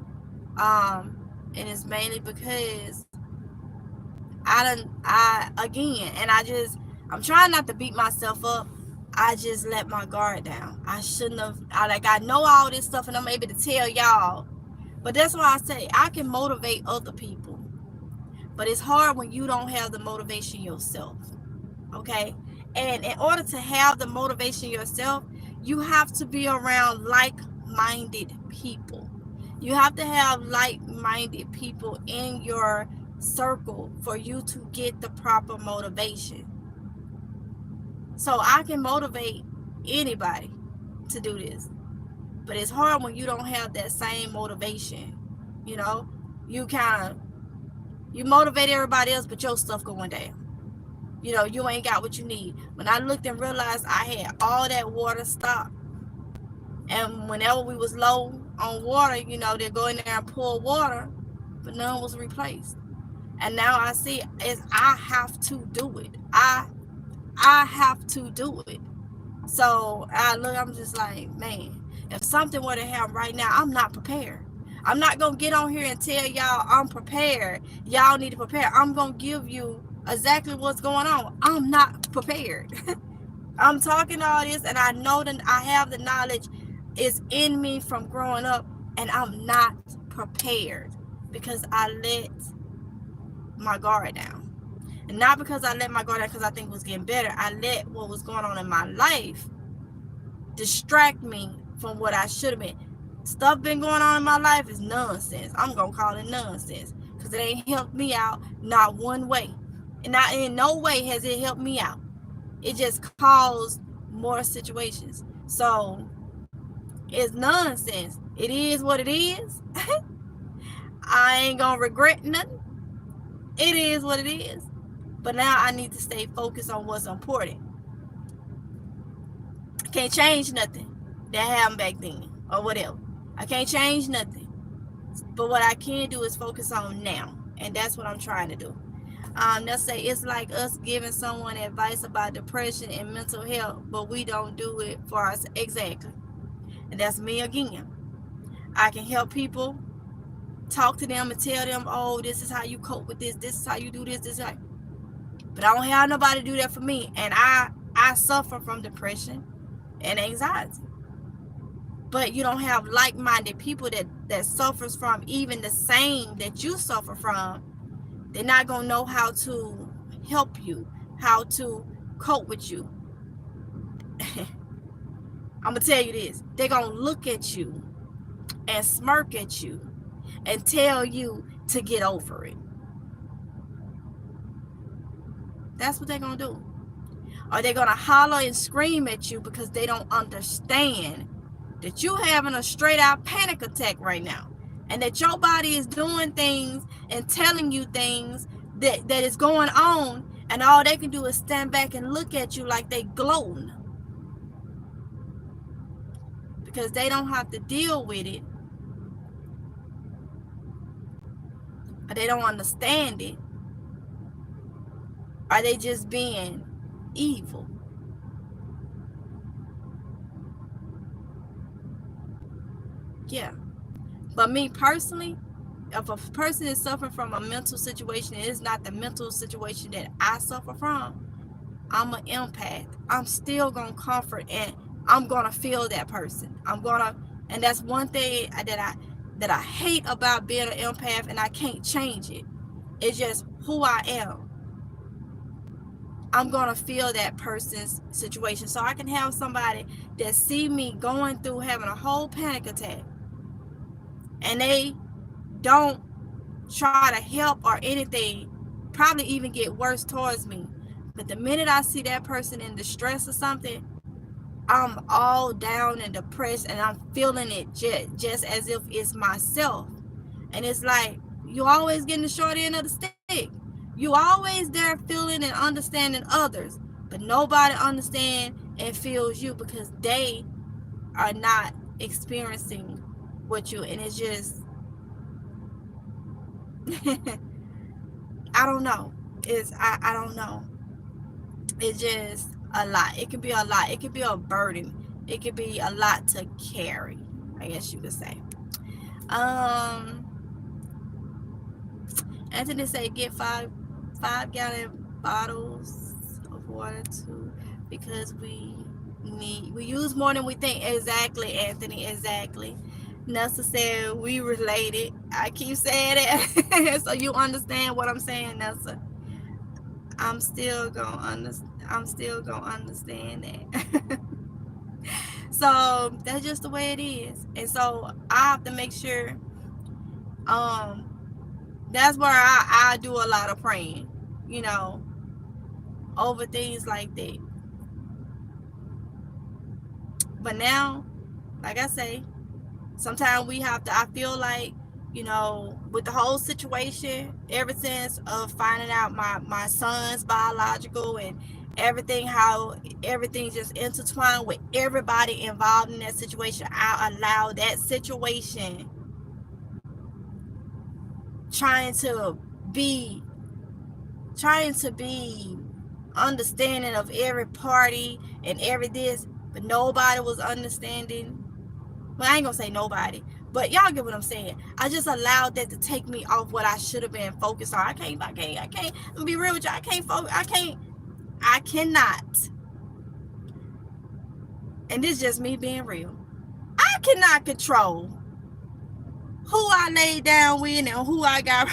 And it's mainly because I'm trying not to beat myself up. I just let my guard down. I shouldn't have. I know all this stuff and I'm able to tell y'all. But that's why I say I can motivate other people. But it's hard when you don't have the motivation yourself. Okay? And in order to have the motivation yourself, you have to be around like-minded people. You have to have like-minded people in your circle for you to get the proper motivation. So I can motivate anybody to do this, but it's hard when you don't have that same motivation. You know, you kind of you motivate everybody else, but your stuff going down. You know, you ain't got what you need. When I looked and realized I had all that water stopped, and whenever we was low on water, you know, they go in there and pour water, but none was replaced. And now I see is I have to do it. I have to do it. So I'm just like, man, if something were to happen right now, I'm not prepared. I'm not gonna get on here and tell y'all I'm prepared. Y'all need to prepare. I'm gonna give you exactly what's going on. I'm not prepared. I'm talking all this, and I know that I have the knowledge is in me from growing up, and I'm not prepared because I let my guard down. And not because I let my guard down because I think it was getting better. I let what was going on in my life distract me from what I should have been. Stuff been going on in my life is nonsense. I'm gonna call it nonsense because it ain't helped me out not one way, and not in no way has it helped me out. It just caused more situations. So it's nonsense. It is what it is. I ain't gonna regret nothing. It is what it is. But now I need to stay focused on what's important. I can't change nothing that happened back then or whatever. I can't change nothing. But what I can do is focus on now. And that's what I'm trying to do. Let's say it's like us giving someone advice about depression and mental health, but we don't do it for us. Exactly. And that's me again. I can help people, talk to them and tell them, oh, this is how you cope with this. This is how you do this. This is how. But I don't have nobody do that for me. And I suffer from depression and anxiety. But you don't have like-minded people that suffers from even the same that you suffer from. They're not going to know how to help you, how to cope with you. I'm going to tell you this. They're going to look at you and smirk at you and tell you to get over it. That's what they're going to do. Or they're going to holler and scream at you because they don't understand that you're having a straight out panic attack right now. And that your body is doing things and telling you things that is going on. And all they can do is stand back and look at you like they gloating. Because they don't have to deal with it. Or they don't understand it. Or they just being evil. Yeah. But me personally, if a person is suffering from a mental situation, it is not the mental situation that I suffer from. I'm an empath. I'm still gonna comfort and I'm gonna feel that person. And that's one thing that I hate about being an empath, and I can't change it. It's just who I am. I'm gonna feel that person's situation. So I can have somebody that see me going through having a whole panic attack, and they don't try to help or anything, probably even get worse towards me. But the minute I see that person in distress or something, I'm all down and depressed, and I'm feeling it just as if it's myself. And it's like, you always getting the short end of the stick. You always there feeling and understanding others, but nobody understand and feels you because they are not experiencing what you. And it's just I don't know. I don't know. It's just a lot. It could be a lot. It could be a burden. It could be a lot to carry, I guess you could say. Anthony said get 5-gallon bottles of water too, because we use more than we think. Exactly, Anthony, exactly. Nessa said we related. I keep saying it so you understand what I'm saying, Nessa. I'm still gonna understand that. So that's just the way it is. And so I have to make sure That's where I do a lot of praying, you know, over things like that. But now, like I say, sometimes we have to, I feel like, you know, with the whole situation, ever since of finding out my son's biological and everything, how everything just intertwined with everybody involved in that situation, I allow that situation trying to be trying to be understanding of every party and every this, but nobody was understanding. Well, I ain't gonna say nobody, but y'all get what I'm saying. I just allowed that to take me off what I should have been focused on. I can't. I'm gonna be real with you. I can't focus. I cannot. And this is just me being real. I cannot control who I laid down with and who I got,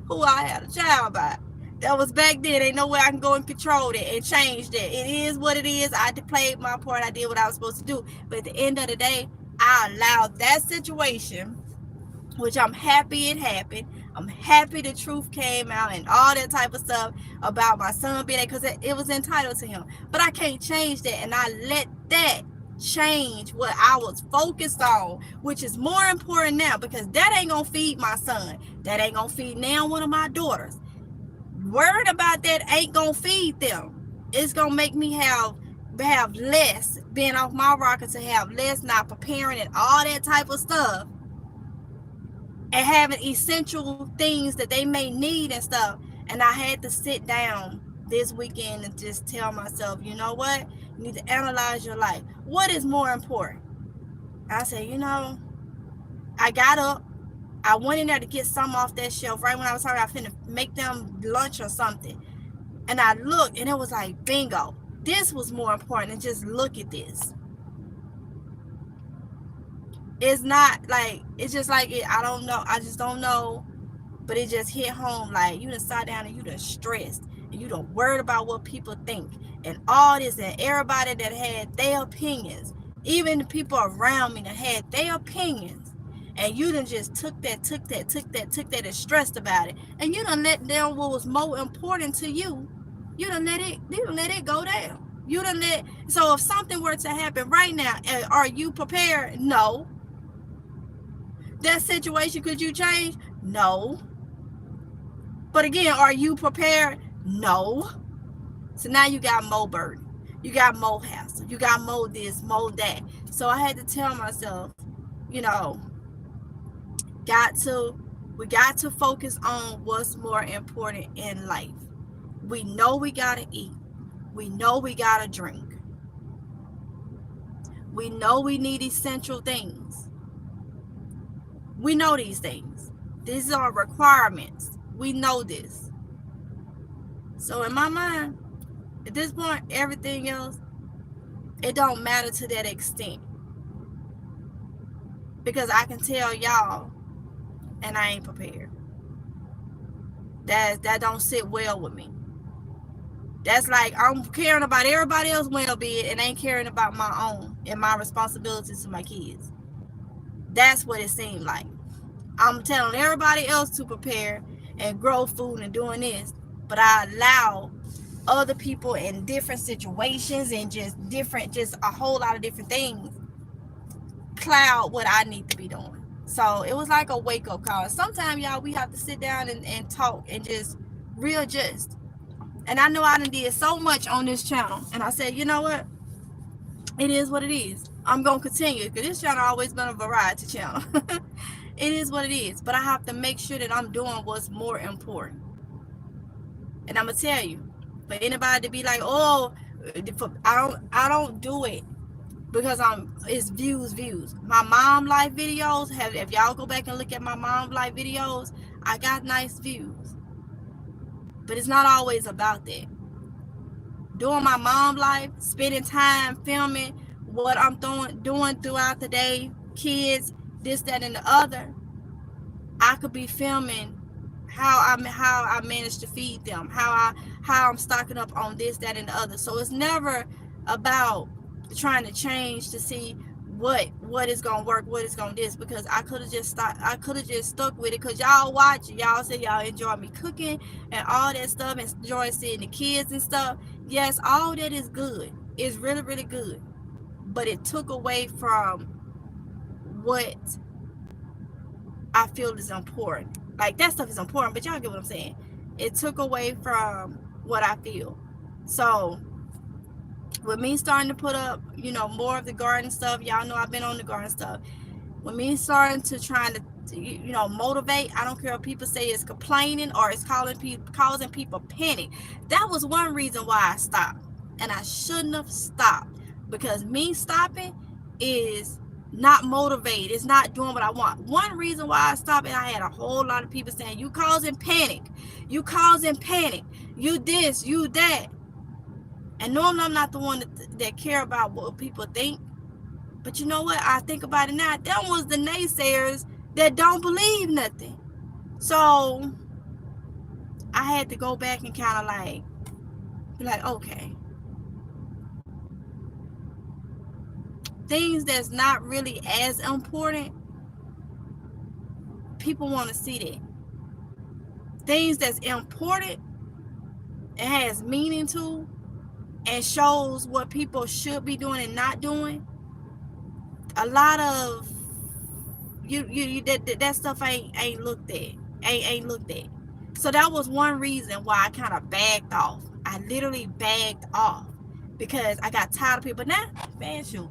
who I had a child by. That was back then. Ain't no way I can go and control that and change that. It is what it is. I played my part. I did what I was supposed to do. But at the end of the day, I allowed that situation, which I'm happy it happened. I'm happy the truth came out and all that type of stuff about my son being there, because it was entitled to him. But I can't change that, and I let that change what I was focused on, which is more important now, because that ain't gonna feed my son. That ain't gonna feed now one of my daughters. Worried about that ain't gonna feed them. It's gonna make me have less, being off my rocker, to have less, not preparing and all that type of stuff, and having essential things that they may need and stuff. And I had to sit down this weekend and just tell myself, you know what? You need to analyze your life. What is more important? I said, you know, I got up. I went in there to get something off that shelf right when I was talking. I finna make them lunch or something. And I looked, and it was like, bingo. This was more important than just look at this. It's not like, it's just like, I don't know. I just don't know. But it just hit home, like, you done sat down and you done stressed. And you done worried about what people think. And all this, and everybody that had their opinions. Even the people around me that had their opinions. And you done just took that, and stressed about it. And you done let down what was more important to you. You done let it go down. You done let, so if something were to happen right now, are you prepared? No. That situation, could you change? No. But again, are you prepared? No. So now you got more burden. You got more hassle. You got more this, more that. So I had to tell myself, you know, we got to focus on what's more important in life. We know we gotta eat. We know we gotta drink. We know we need essential things. We know these things. These are requirements. We know this. So in my mind, at this point, everything else, it don't matter to that extent. Because I can tell y'all, and I ain't prepared. That don't sit well with me. That's like, I'm caring about everybody else's well-being and ain't caring about my own and my responsibilities to my kids. That's what it seemed like. I'm telling everybody else to prepare and grow food and doing this, but I allow other people in different situations and just a whole lot of different things cloud what I need to be doing. So it was like a wake-up call. Sometimes, y'all, we have to sit down and talk and just readjust. And I know I done did so much on this channel, and I said, you know what? It is what it is. I'm going to continue, because this channel always been a variety channel. It is what it is. But I have to make sure that I'm doing what's more important. And I'm going to tell you, for anybody to be like, oh, I don't do it because it's views. My mom life videos, if y'all go back and look at my mom life videos, I got nice views. But it's not always about that. Doing my mom life, spending time filming what I'm doing throughout the day, kids, this, that, and the other. I could be filming how I manage to feed them, how I'm stocking up on this, that, and the other. So it's never about trying to change to see what is gonna work, what is gonna this, because I could have just stopped, I could have just stuck with it, because y'all watch it, y'all say y'all enjoy me cooking and all that stuff, and enjoy seeing the kids and stuff. Yes, all that is good, it's really really good, but it took away from what I feel is important. Like, that stuff is important, but y'all get what I'm saying. It took away from what I feel. So with me starting to put up, more of the garden stuff, y'all know I've been on the garden stuff. When me starting to trying to, motivate, I don't care if people say it's complaining or it's causing people panic. That was one reason why I stopped, and I shouldn't have stopped, because me stopping is not motivated. It's not doing what I want. One reason why I stopped, and I had a whole lot of people saying, you causing panic, you causing panic, you this, you that. And normally I'm not the one that care about what people think. But you know what? I think about it now. Them was the naysayers that don't believe nothing. So I had to go back and kind of like, be like, okay. Things that's not really as important, people want to see that. Things that's important, it has meaning to, and shows what people should be doing and not doing. A lot of that stuff ain't looked at, ain't looked at. So that was one reason why I kind of bagged off. I literally bagged off, because I got tired of people. Now, man, shoot,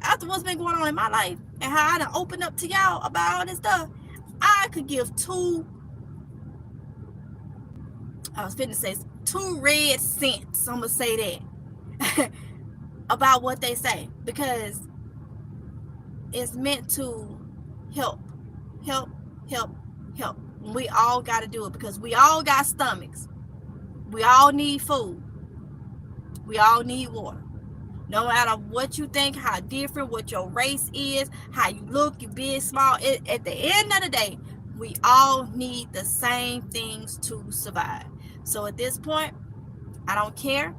after what's been going on in my life and how I done opened up to y'all about all this stuff, I could give I was finna say 2 red cents, I'm gonna say that, about what they say, because it's meant to help, help, help, help. We all got to do it, because we all got stomachs. We all need food. We all need water. No matter what you think, how different, what your race is, how you look, you big, small, at the end of the day, we all need the same things to survive. So at this point, I don't care,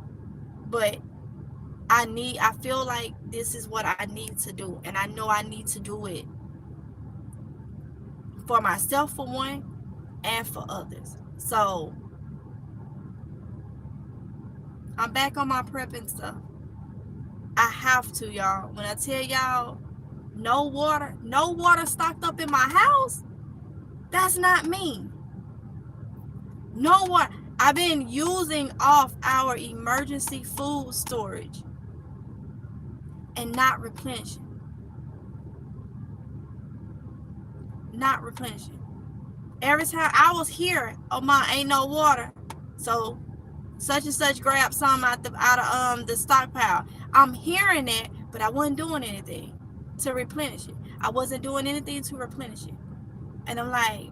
but I feel like this is what I need to do, and I know I need to do it for myself, for one, and for others. So I'm back on my prepping stuff. I have to, y'all. When I tell y'all no water stocked up in my house, that's not me. No water. I've been using off our emergency food storage and not replenishing. Not replenishing. Every time I was here, oh my, ain't no water. So such and such grabbed some out of the stockpile. I'm hearing that, but I wasn't doing anything to replenish it. I wasn't doing anything to replenish it. And I'm like,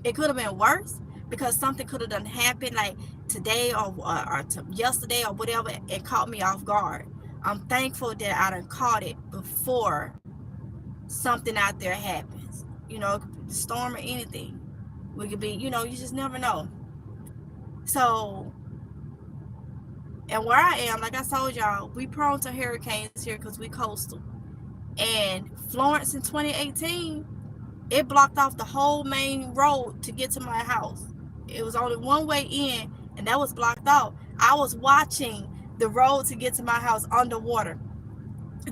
it could have been worse, because something could have done happened like today or yesterday or whatever, and caught me off guard. I'm thankful that I done caught it before something out there happens. Storm or anything. We could be, you just never know. So, and where I am, like I told y'all, we prone to hurricanes here because we coastal. And Florence in 2018, it blocked off the whole main road to get to my house. It was only one way in, and that was blocked off. I was watching the road to get to my house underwater.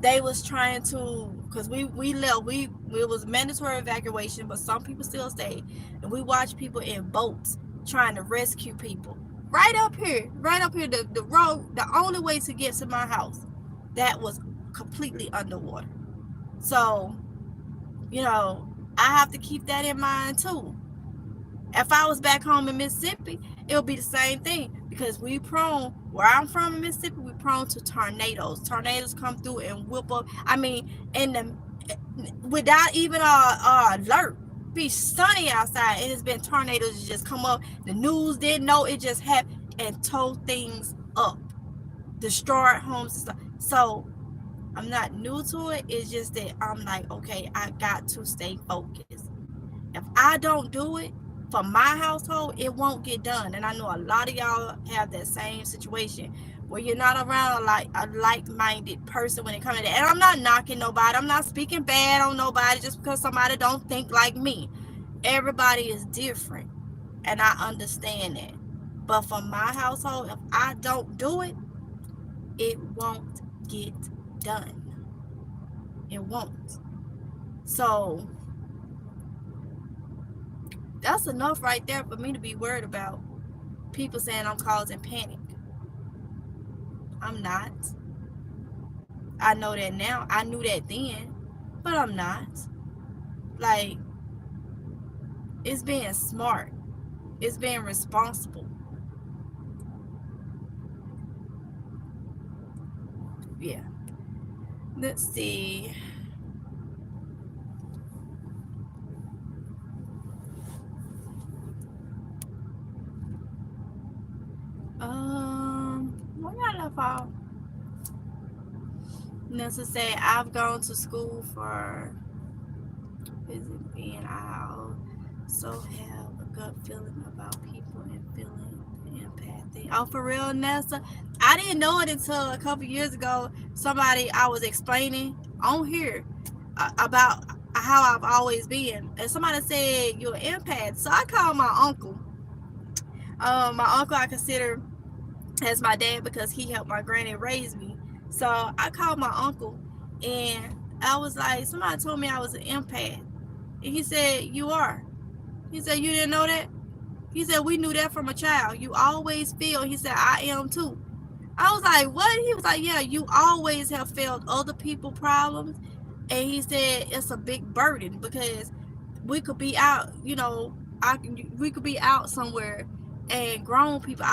They was trying to, because we left, it was mandatory evacuation, but some people still stayed, and we watched people in boats trying to rescue people right up here, the road, the only way to get to my house, that was completely underwater. So I have to keep that in mind too. If I was back home in Mississippi, it would be the same thing, because we prone, where I'm from in Mississippi, we prone to tornadoes. Tornadoes come through and whip up. I mean, without even a alert, be sunny outside, and it's been tornadoes just come up. The news didn't know, it just happened and tore things up, destroyed homes and stuff. So I'm not new to it. It's just that I'm like, okay, I got to stay focused. If I don't do it for my household, it won't get done. And I know a lot of y'all have that same situation where you're not around a like-minded person when it comes to that. And I'm not knocking nobody. I'm not speaking bad on nobody just because somebody don't think like me. Everybody is different, and I understand that. But for my household, if I don't do it, it won't get done. It won't. So that's enough right there for me to be worried about people saying I'm causing panic. I'm not. I know that now. I knew that then, but I'm not. Like, it's being smart. It's being responsible. Yeah. Let's see. Where did I left off? Let's just say I've gone to school for physically, and I also have a gut feeling about people and feeling the empathy. Oh, for real, Nessa? I didn't know it until a couple years ago. Somebody I was explaining on here about how I've always been, and somebody said you're an empath. So I called my uncle. My uncle I consider as my dad because he helped my granny raise me. So I called my uncle, and I was like, somebody told me I was an empath. And he said, you are. He said, you didn't know that? He said, we knew that from a child. You always feel. He said, I am too. I was like, what? He was like, yeah, you always have felt other people's problems. And he said, it's a big burden because we could be out, we could be out somewhere, and grown people,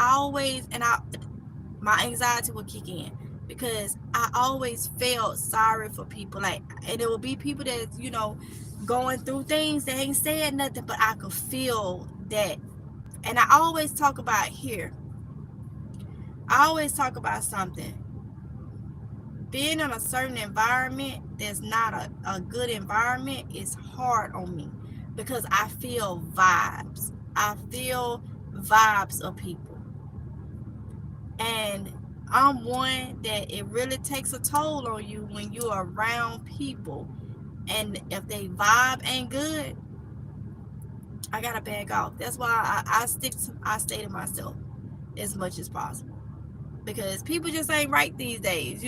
my anxiety would kick in because I always felt sorry for people. Like, and there would be people that, going through things, they ain't saying nothing, but I could feel that. And I always talk about here. I always talk about something. Being in a certain environment that's not a good environment is hard on me because I feel vibes. I feel vibes of people. And I'm one that it really takes a toll on you when you're around people. And if they vibe ain't good, I gotta back off. That's why I stay to myself as much as possible. Because people just ain't right these days,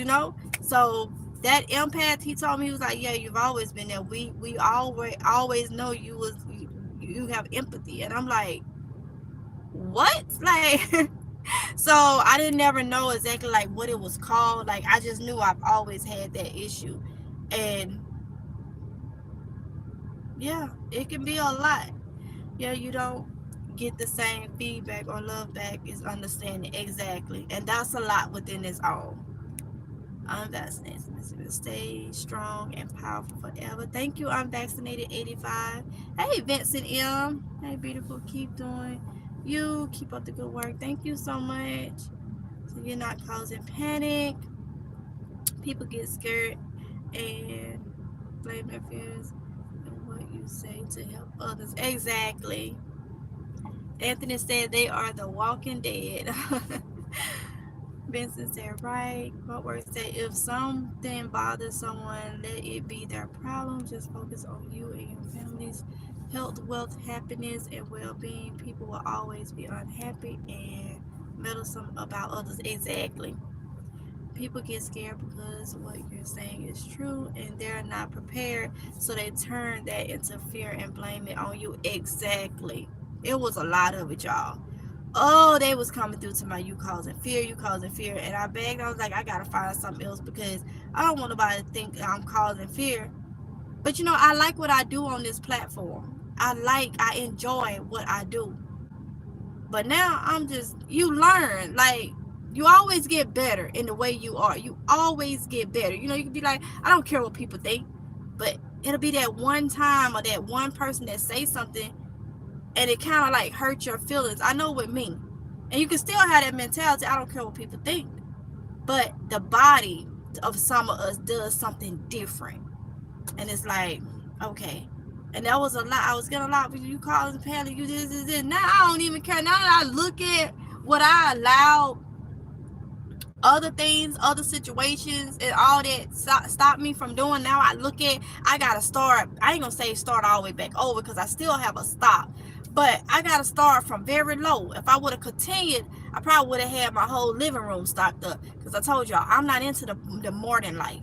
So that empath, he told me, he was like, yeah, you've always been there. We always know you have empathy. And I'm like, what? Like, so I didn't never know exactly like what it was called. Like, I just knew I've always had that issue. And yeah, it can be a lot. Yeah, you don't get the same feedback or love back is understanding. Exactly. And that's a lot within its own. Unvaccinated. Stay strong and powerful forever. Thank you, Unvaccinated 85. Hey, Vincent M. Hey, beautiful. Keep doing you. Keep up the good work. Thank you so much. So you're not causing panic. People get scared and blame their fears and what you say to help others. Exactly. Anthony said they are the walking dead. Vincent said, right. What word said, if something bothers someone, let it be their problem. Just focus on you and your family's health, wealth, happiness, and well-being. People will always be unhappy and meddlesome about others. Exactly. People get scared because what you're saying is true and they're not prepared. So they turn that into fear and blame it on you. Exactly. It was a lot of it, y'all. Oh, they was coming through to my you causing fear. And I begged, I was like, I gotta find something else because I don't want nobody to think I'm causing fear. But I like what I do on this platform. I enjoy what I do. But now you learn, like, you always get better in the way you are. You always get better. You can be like, I don't care what people think, but it'll be that one time or that one person that say something and it kind of like hurt your feelings. I know with me. And you can still have that mentality, I don't care what people think. But the body of some of us does something different. And it's like, okay. And that was a lot. I was getting a lot. You calling panic, you this. Now I don't even care. Now that I look at what I allowed other things, other situations, and all that stop me from doing. Now I look at, I gotta start. I ain't gonna say start all the way back over because I still have a stop, but I gotta start from very low. If I would have continued, I probably would have had my whole living room stocked up. Because I told y'all, I'm not into the modern life.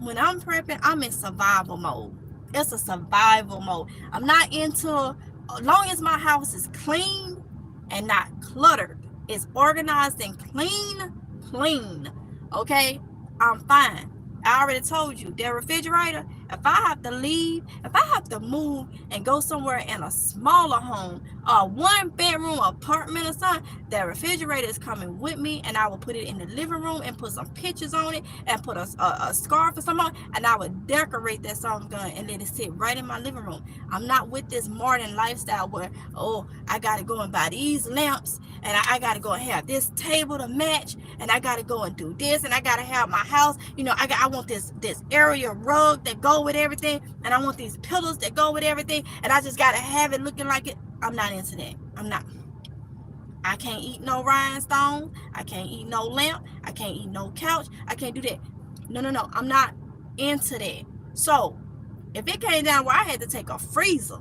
When I'm prepping, I'm in survival mode. It's a survival mode. I'm not into, as long as my house is clean and not cluttered. It's organized and clean. Okay? I'm fine. I already told you, that refrigerator, if I have to leave, if I have to move and go somewhere in a smaller home, a one bedroom apartment or something, that refrigerator is coming with me, and I will put it in the living room and put some pictures on it and put a scarf or something on, and I would decorate that something gun and let it sit right in my living room. I'm not with this modern lifestyle where, oh, I gotta go and buy these lamps, and I gotta go and have this table to match, and I gotta go and do this, and I gotta have my house, I want this area rug that go with everything, and I want these pillows that go with everything, and I just gotta have it looking like it. I'm not into that. I'm not. I can't eat no rhinestones. I can't eat no lamp. I can't eat no couch. I can't do that. No. I'm not into that. So if it came down where I had to take a freezer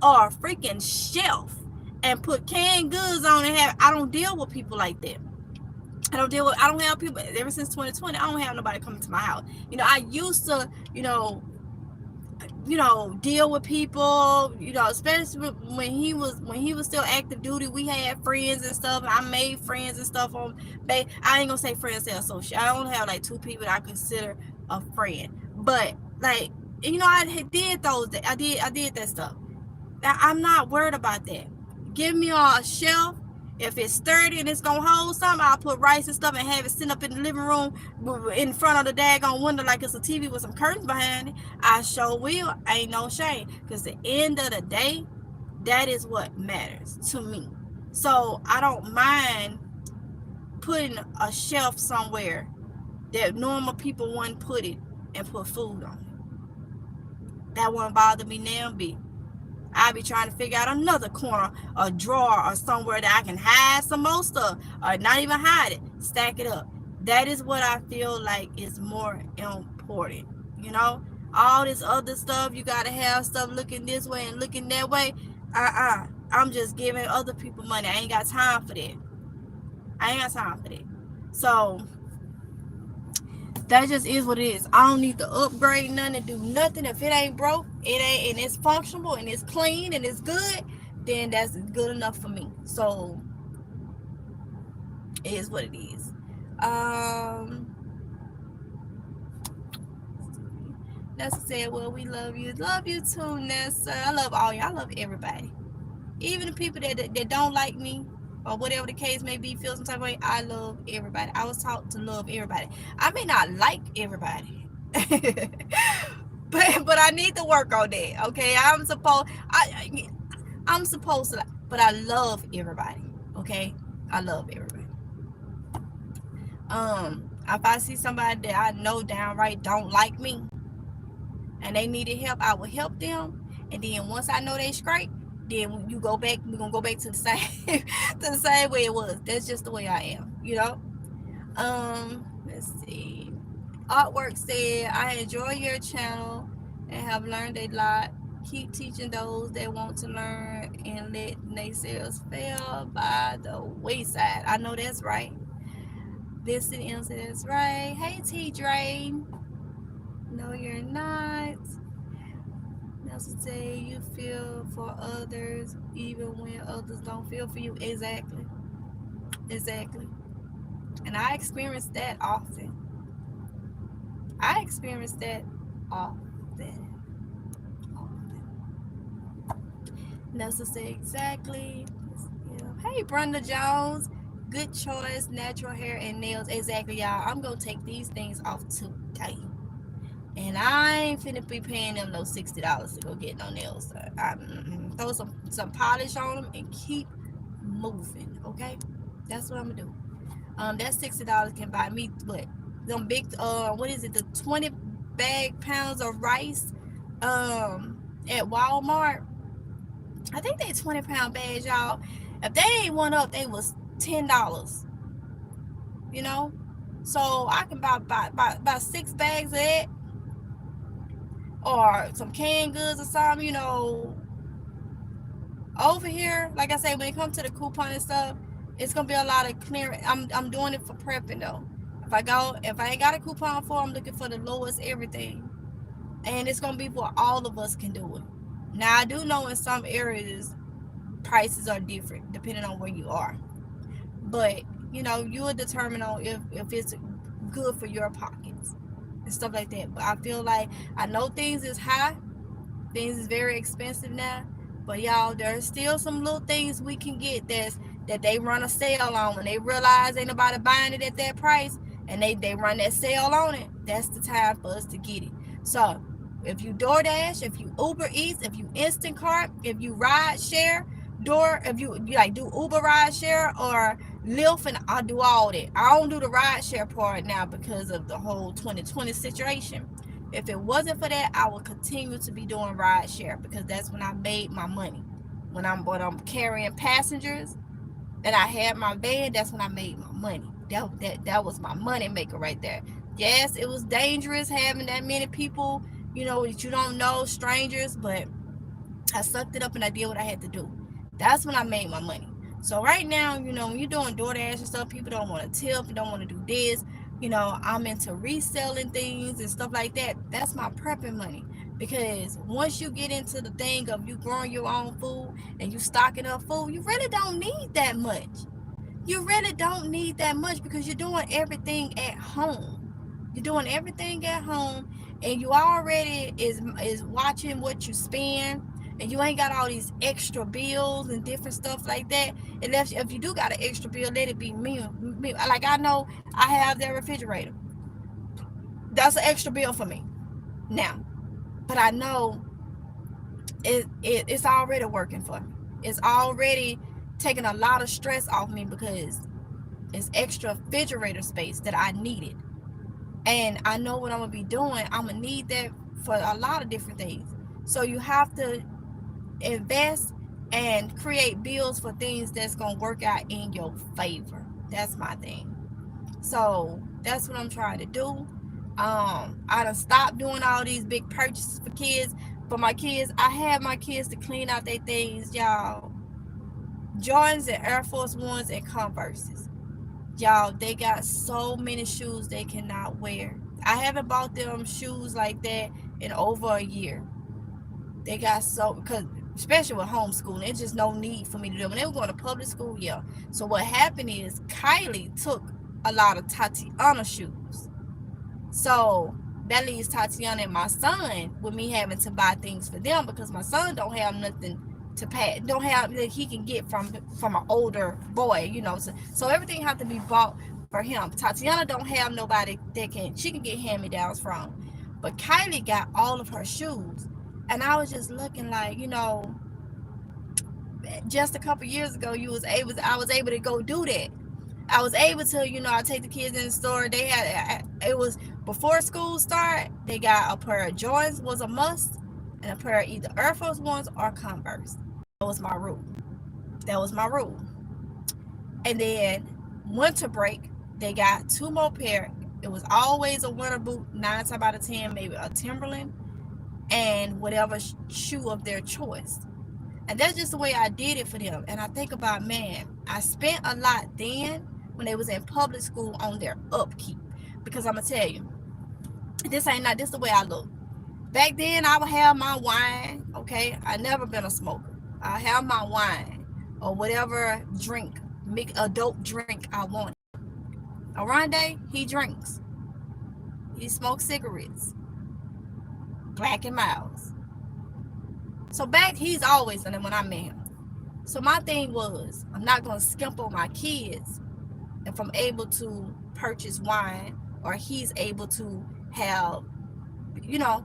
or a freaking shelf and put canned goods on and have, I don't deal with people like that. I don't have people, ever since 2020, I don't have nobody coming to my house. I used to, deal with people, especially when he was still active duty. We had friends and stuff, and I made friends and stuff on, I ain't gonna say friends, say associate. I don't have like two people that I consider a friend, but like, I did those, I did that stuff. I'm not worried about that. Give me a shelf. If it's sturdy and it's gonna hold something, I'll put rice and stuff and have it sit up in the living room in front of the daggone window like it's a TV with some curtains behind it. I sure will. Ain't no shame. Because the end of the day, that is what matters to me. So I don't mind putting a shelf somewhere that normal people wouldn't put it and put food on it. That won't bother me now bit. I'll be trying to figure out another corner, a drawer, or somewhere that I can hide some more stuff, or not even hide it, stack it up. That is what I feel like is more important. All this other stuff, you gotta have stuff looking this way and looking that way. I'm just giving other people money. I ain't got time for that. So that just is what it is. I don't need to upgrade nothing and do nothing. If it ain't broke, it ain't, and it's functional and it's clean and it's good, then that's good enough for me. So it is what it is. Nessa said, well, we love you. Love you too, Nessa. I love all y'all. I love everybody. Even the people that don't like me, or whatever the case may be, feel some type of way, I love everybody. I was taught to love everybody. I may not like everybody, but I need to work on that. Okay, I'm supposed to, but I love everybody. Okay, I love everybody. If I see somebody that I know downright don't like me and they needed help, I will help them. And then once I know they straight, then we're gonna go back to the same to the same way it was. That's just the way I am, Let's see. Artwork said, I enjoy your channel and have learned a lot. Keep teaching those that want to learn and let naysayers fail by the wayside. I know that's right. Vincent answer, that's right. Hey T Drain. No, you're not. Nelson say you feel for others even when others don't feel for you. Exactly. And I experience that often. Nelson say exactly. Hey Brenda Jones. Good choice. Natural hair and nails. Exactly, y'all. I'm gonna take these things off today. And I ain't finna be paying them no $60 to go get no nails done. Throw some polish on them and keep moving, okay? That's what I'm gonna do. That $60 can buy me what? Them big, what is it? The 20 pounds of rice, at Walmart. I think they 20-pound bags, y'all. If they ain't one up, they was $10. you know. So I can buy 6 bags of it, or some canned goods or something, over here. Like I say, when it comes to the coupon and stuff, it's gonna be a lot of clearance. I'm doing it for prepping though. If I ain't got a coupon for, I'm looking for the lowest everything, and it's gonna be where all of us can do it. Now I do know in some areas prices are different depending on where you are, but you will determine on if it's good for your pockets and stuff like that. But I feel like I know things is high. Things is very expensive now, but y'all, there's still some little things we can get that they run a sale on. When they realize ain't nobody buying it at that price, and they run that sale on it, that's the time for us to get it. So if you DoorDash, if you Uber Eats, if you Instacart, if you ride share, if you like do Uber ride share or Lyft, and I do all that. I don't do the ride share part now because of the whole 2020 situation. If it wasn't for that, I would continue to be doing ride share because that's when I made my money. When I'm carrying passengers and I had my van, that's when I made my money. That was my money maker right there. Yes, it was dangerous having that many people, that you don't know, strangers, but I sucked it up and I did what I had to do. That's when I made my money. So right now, when you're doing DoorDash and stuff, people don't want to tip, don't want to do this. I'm into reselling things and stuff like that. That's my prepping money. Because once you get into the thing of you growing your own food and you stocking up food, you really don't need that much. You really don't need that much because you're doing everything at home. You're doing everything at home, and you already is watching what you spend, and you ain't got all these extra bills and different stuff like that. And if you do got an extra bill, let it be me. Like I know I have that refrigerator. That's an extra bill for me now, but I know it's already working for me. It's already taking a lot of stress off me because it's extra refrigerator space that I needed. And I know what I'm gonna be doing. I'm gonna need that for a lot of different things. So you have to invest and create bills for things that's gonna work out in your favor. That's my thing. So that's what I'm trying to do. I done stopped doing all these big purchases for my kids. I had my kids to clean out their things, y'all. Jordans and Air Force Ones and Converses. Y'all, they got so many shoes they cannot wear. I haven't bought them shoes like that in over a year. They got because especially with homeschooling, it's just no need for me to do. When they were going to public school, yeah. So what happened is Kylie took a lot of Tatiana shoes. So that leaves Tatiana and my son with me having to buy things for them because my son don't have nothing to pay, don't have that he can get from an older boy, so everything have to be bought for him. Tatiana don't have nobody that she can get hand-me-downs from, but Kylie got all of her shoes, and I was just looking like, just a couple years ago I was able to go do that. I was able to, I take the kids in the store. It was before school start. They got a pair of Jordans was a must, and a pair of either Air Force Ones or Converse. That was my rule. That was my rule. And then winter break, they got 2 more pair. It was always a winter boot, 9 times out of 10, maybe a Timberland, and whatever shoe of their choice. And that's just the way I did it for them. And I think about, man, I spent a lot then when they was in public school on their upkeep. Because I'm going to tell you, this is the way I look. Back then, I would have my wine, okay? I never been a smoker. I have my wine or whatever drink, adult drink I wanted. Aronde, he drinks. He smokes cigarettes. Black and Miles. So he's always in it when I met him. So my thing was, I'm not going to skimp on my kids if I'm able to purchase wine or he's able to have,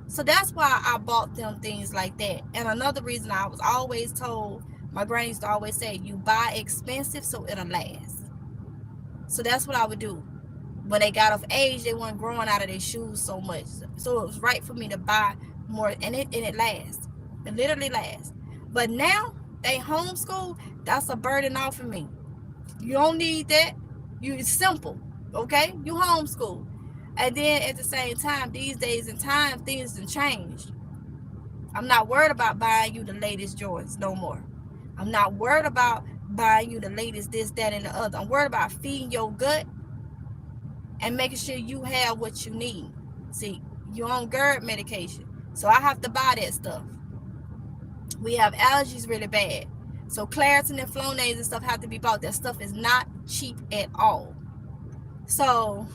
so that's why I bought them things like that. And another reason I was always told, my granny used to always say, you buy expensive so it'll last. So that's what I would do. When they got of age, they weren't growing out of their shoes so much. So it was right for me to buy more, and it lasts. It literally lasts. But now, they homeschool, that's a burden off of me. You don't need that. It's simple. Okay, you homeschool. And then at the same time, these days and time, things have changed. I'm not worried about buying you the latest Jordans no more. I'm not worried about buying you the latest this, that, and the other. I'm worried about feeding your gut and making sure you have what you need. See, you're on GERD medication, so I have to buy that stuff. We have allergies really bad, so Claritin and Flonase and stuff have to be bought. That stuff is not cheap at all. So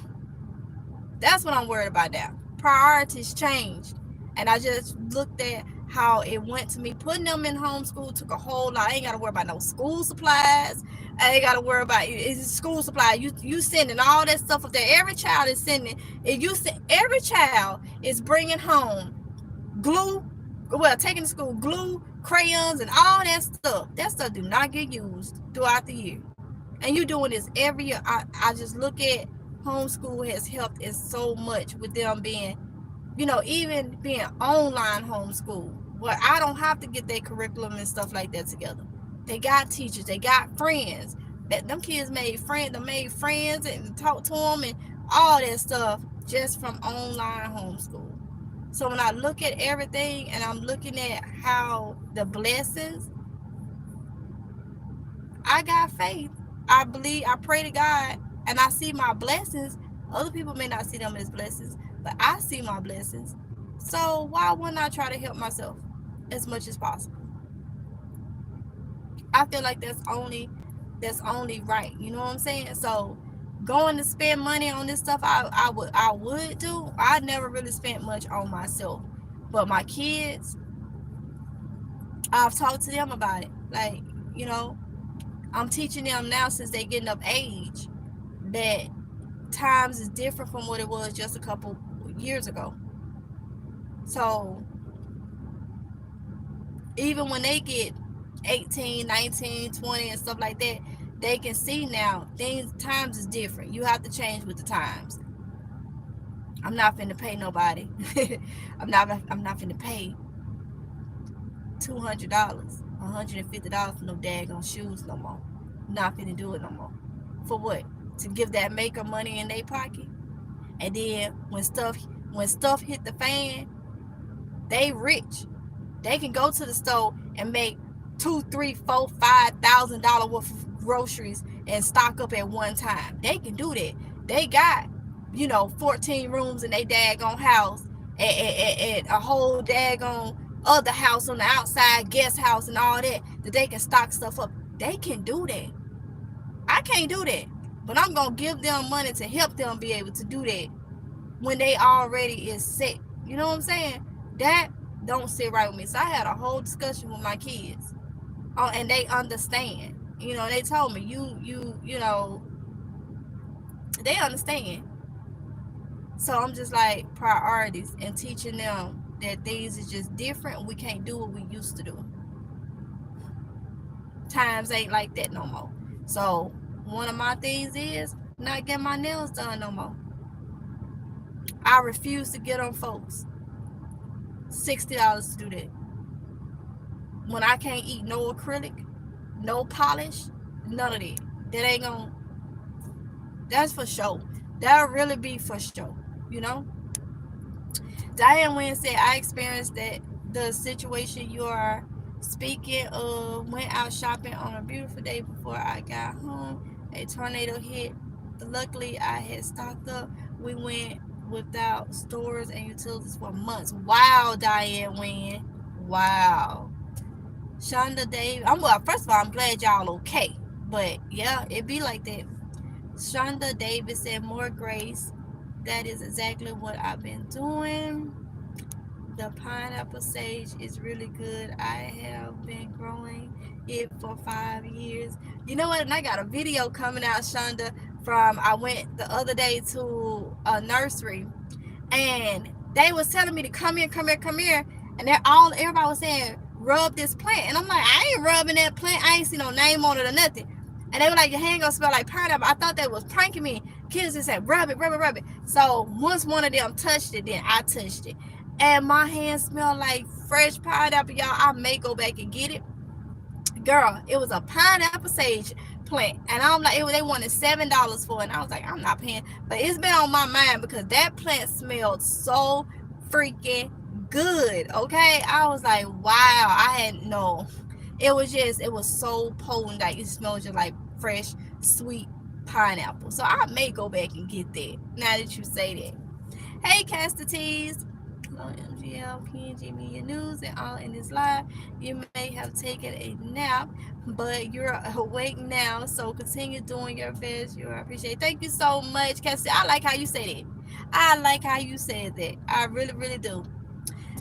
that's what I'm worried about now. Priorities changed. And I just looked at how it went to me. Putting them in homeschool took a whole lot. I ain't got to worry about no school supplies. I ain't got to worry about it's school supply. You sending all that stuff up there. Every child is sending. If you send, every child is bringing home glue. Well, taking to school glue, crayons, and all that stuff. That stuff do not get used throughout the year. And you doing this every year. I just look at homeschool has helped us so much with them being, even being online homeschool, where I don't have to get their curriculum and stuff like that together. They got teachers, they got friends. That them kids made friends and talk to them and all that stuff just from online homeschool. So when I look at everything and I'm looking at how the blessings, I got faith. I believe, I pray to God, and I see my blessings. Other people may not see them as blessings, but I see my blessings. So why wouldn't I try to help myself as much as possible? I feel like that's only right. You know what I'm saying? So going to spend money on this stuff, I would do. I never really spent much on myself, but my kids, I've talked to them about it. Like, you know, I'm teaching them now since they getting up age that times is different from what it was just a couple years ago. So even when they get 18, 19, 20 and stuff like that, they can see now times is different. You have to change with the times. I'm not finna pay nobody. I'm not finna pay $200, $150 for no daggone shoes no more. Not finna do it no more. For what? To give that maker money in their pocket. And then when stuff hit the fan, they rich. They can go to the store and make $2, $3, $4, $5,000 worth of groceries and stock up at one time. They can do that. They got 14 rooms in their daggone house, and a whole daggone other house on the outside, guest house and all that they can stock stuff up. They can do that. I can't do that, but I'm gonna give them money to help them be able to do that when they already is set. You know what I'm saying? That don't sit right with me. So I had a whole discussion with my kids, and they understand. They told me they understand. So I'm just like, priorities, and teaching them that things is just different. We can't do what we used to do. Times ain't like that no more. So one of my things is not getting my nails done no more. I refuse to get on folks $60 to do that when I can't eat no acrylic, no polish, none of that. That ain't gonna. That's for show. That'll really be for show. Diane Wynn said, I experienced the situation you are speaking of. Went out shopping on a beautiful day before I got home. A tornado hit. Luckily, I had stocked up. We went without stores and utilities for months. Wow, Diane Wynn. Wow. Shonda Dave. First of all, I'm glad y'all okay. But yeah, it be like that. Shonda Davis said, more grace. That is exactly what I've been doing. The pineapple sage is really good. I have been growing it for 5 years. You know what? And I got a video coming out, Shonda, I went the other day to a nursery, and they was telling me to come here. And everybody was saying, rub this plant. And I'm like, I ain't rubbing that plant. I ain't see no name on it or nothing. And they were like, your hand gonna smell like pineapple. I thought they was pranking me. Kids just said, rub it. So once one of them touched it, then I touched it. And my hand smelled like fresh pineapple, y'all. I may go back and get it. Girl, it was a pineapple sage plant. And I'm like, they wanted $7 for it. And I was like, I'm not paying. But it's been on my mind because that plant smelled so freaking good. Okay. I was like, wow. I had no. It was so potent. Like, it smelled just like fresh, sweet pineapple. So I may go back and get that now that you say that. Hey, Caster Tees. Hello, MGL, PNG Media News, and all in this live. You may have taken a nap, but you're awake now, so continue doing your best. You are appreciated. Thank you so much, Caster. I like how you said it. I like how you said that. I really, really do.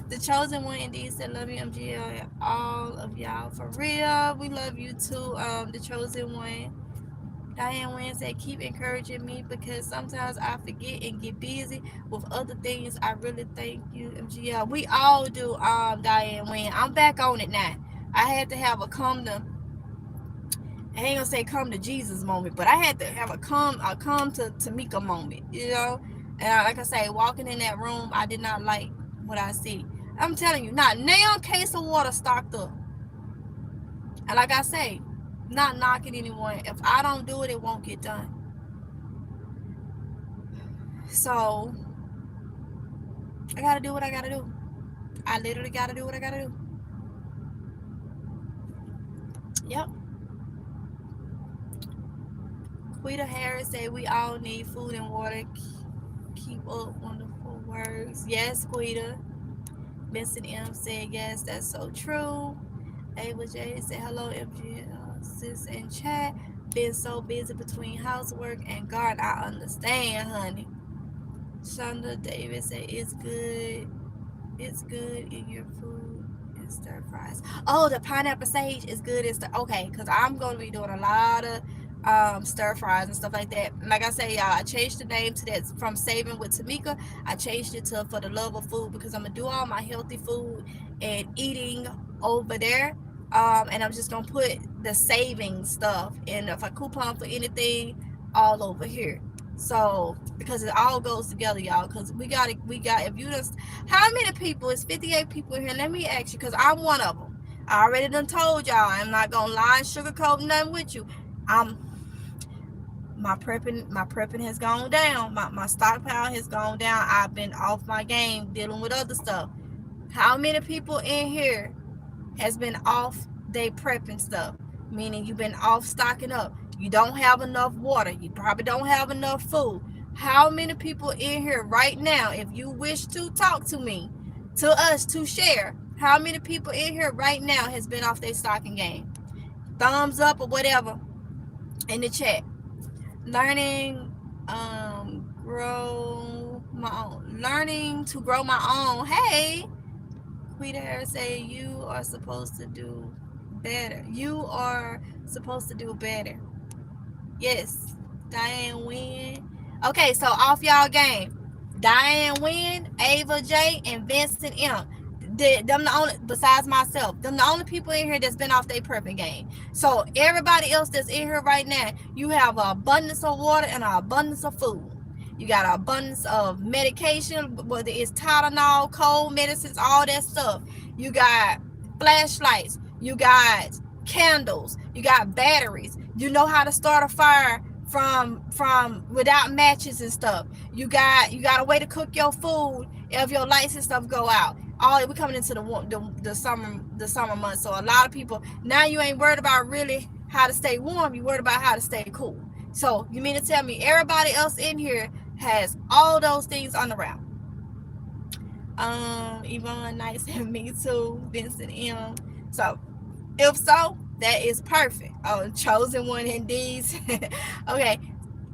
The chosen one indeed said, love you, MGL, and all of y'all. For real, we love you too, the chosen one. Diane Wynn said, keep encouraging me because sometimes I forget and get busy with other things. I really thank you, MGL. We all do, Diane Wynn. I'm back on it now. I had to have a I ain't gonna say come to Jesus moment, but I had to have a come to Tamika moment, you know? And like I say, walking in that room, I did not like what I see. I'm telling you, not neon case of water stocked up. And like I say, not knocking anyone. If I don't do it, it won't get done. So I gotta do what I gotta do. I literally gotta do what I gotta do. Yep. Quita Harris said we all need food and water. Keep up wonderful words. Yes, Quita. Vincent M said yes, that's so true. Ava J said hello, MGL sis in chat. Been so busy between housework and garden. I understand, honey. Shonda Davis said it's good. It's good in your food and stir fries. Oh, the pineapple sage is good in stir. Okay, because I'm going to be doing a lot of stir fries and stuff like that. Like I say, y'all, I changed the name to that from Saving with Tamika. I changed it to For the Love of Food because I'm gonna do all my healthy food and eating over there. And I'm just gonna put the saving stuff and if I coupon for anything all over here. So because it all goes together, y'all. Because we got if you just how many people? It's 58 people here. Let me ask you, because I'm one of them. I already done told y'all I'm not gonna lie and sugarcoat nothing with you. My prepping has gone down. My stockpile has gone down. I've been off my game dealing with other stuff. How many people in here has been off they prepping stuff? Meaning you've been off stocking up. You don't have enough water. You probably don't have enough food. How many people in here right now, if you wish to talk to me, to us, to share, how many people in here right now has been off their stocking game? Thumbs up or whatever in the chat. Learning grow my own. Learning to grow my own. Hey, Quita Harris say you are supposed to do better. You are supposed to do better. Yes. Diane Wynn. Okay, so off y'all game. Diane Wynn, Ava J, and Vincent M. Them the only, besides myself, them the only people in here that's been off their prepping game. So everybody else that's in here right now, you have an abundance of water and an abundance of food. You got an abundance of medication, whether it's Tylenol, cold medicines, all that stuff. You got flashlights. You got candles. You got batteries. You know how to start a fire from without matches and stuff. You got a way to cook your food if your lights and stuff go out. We're coming into the summer months, so a lot of people now you ain't worried about really how to stay warm. You worried about how to stay cool. So you mean to tell me everybody else in here has all those things on the route? Yvonne Knight said me too. Vincent M. So if so, that is perfect. Oh, chosen one indeed. Okay.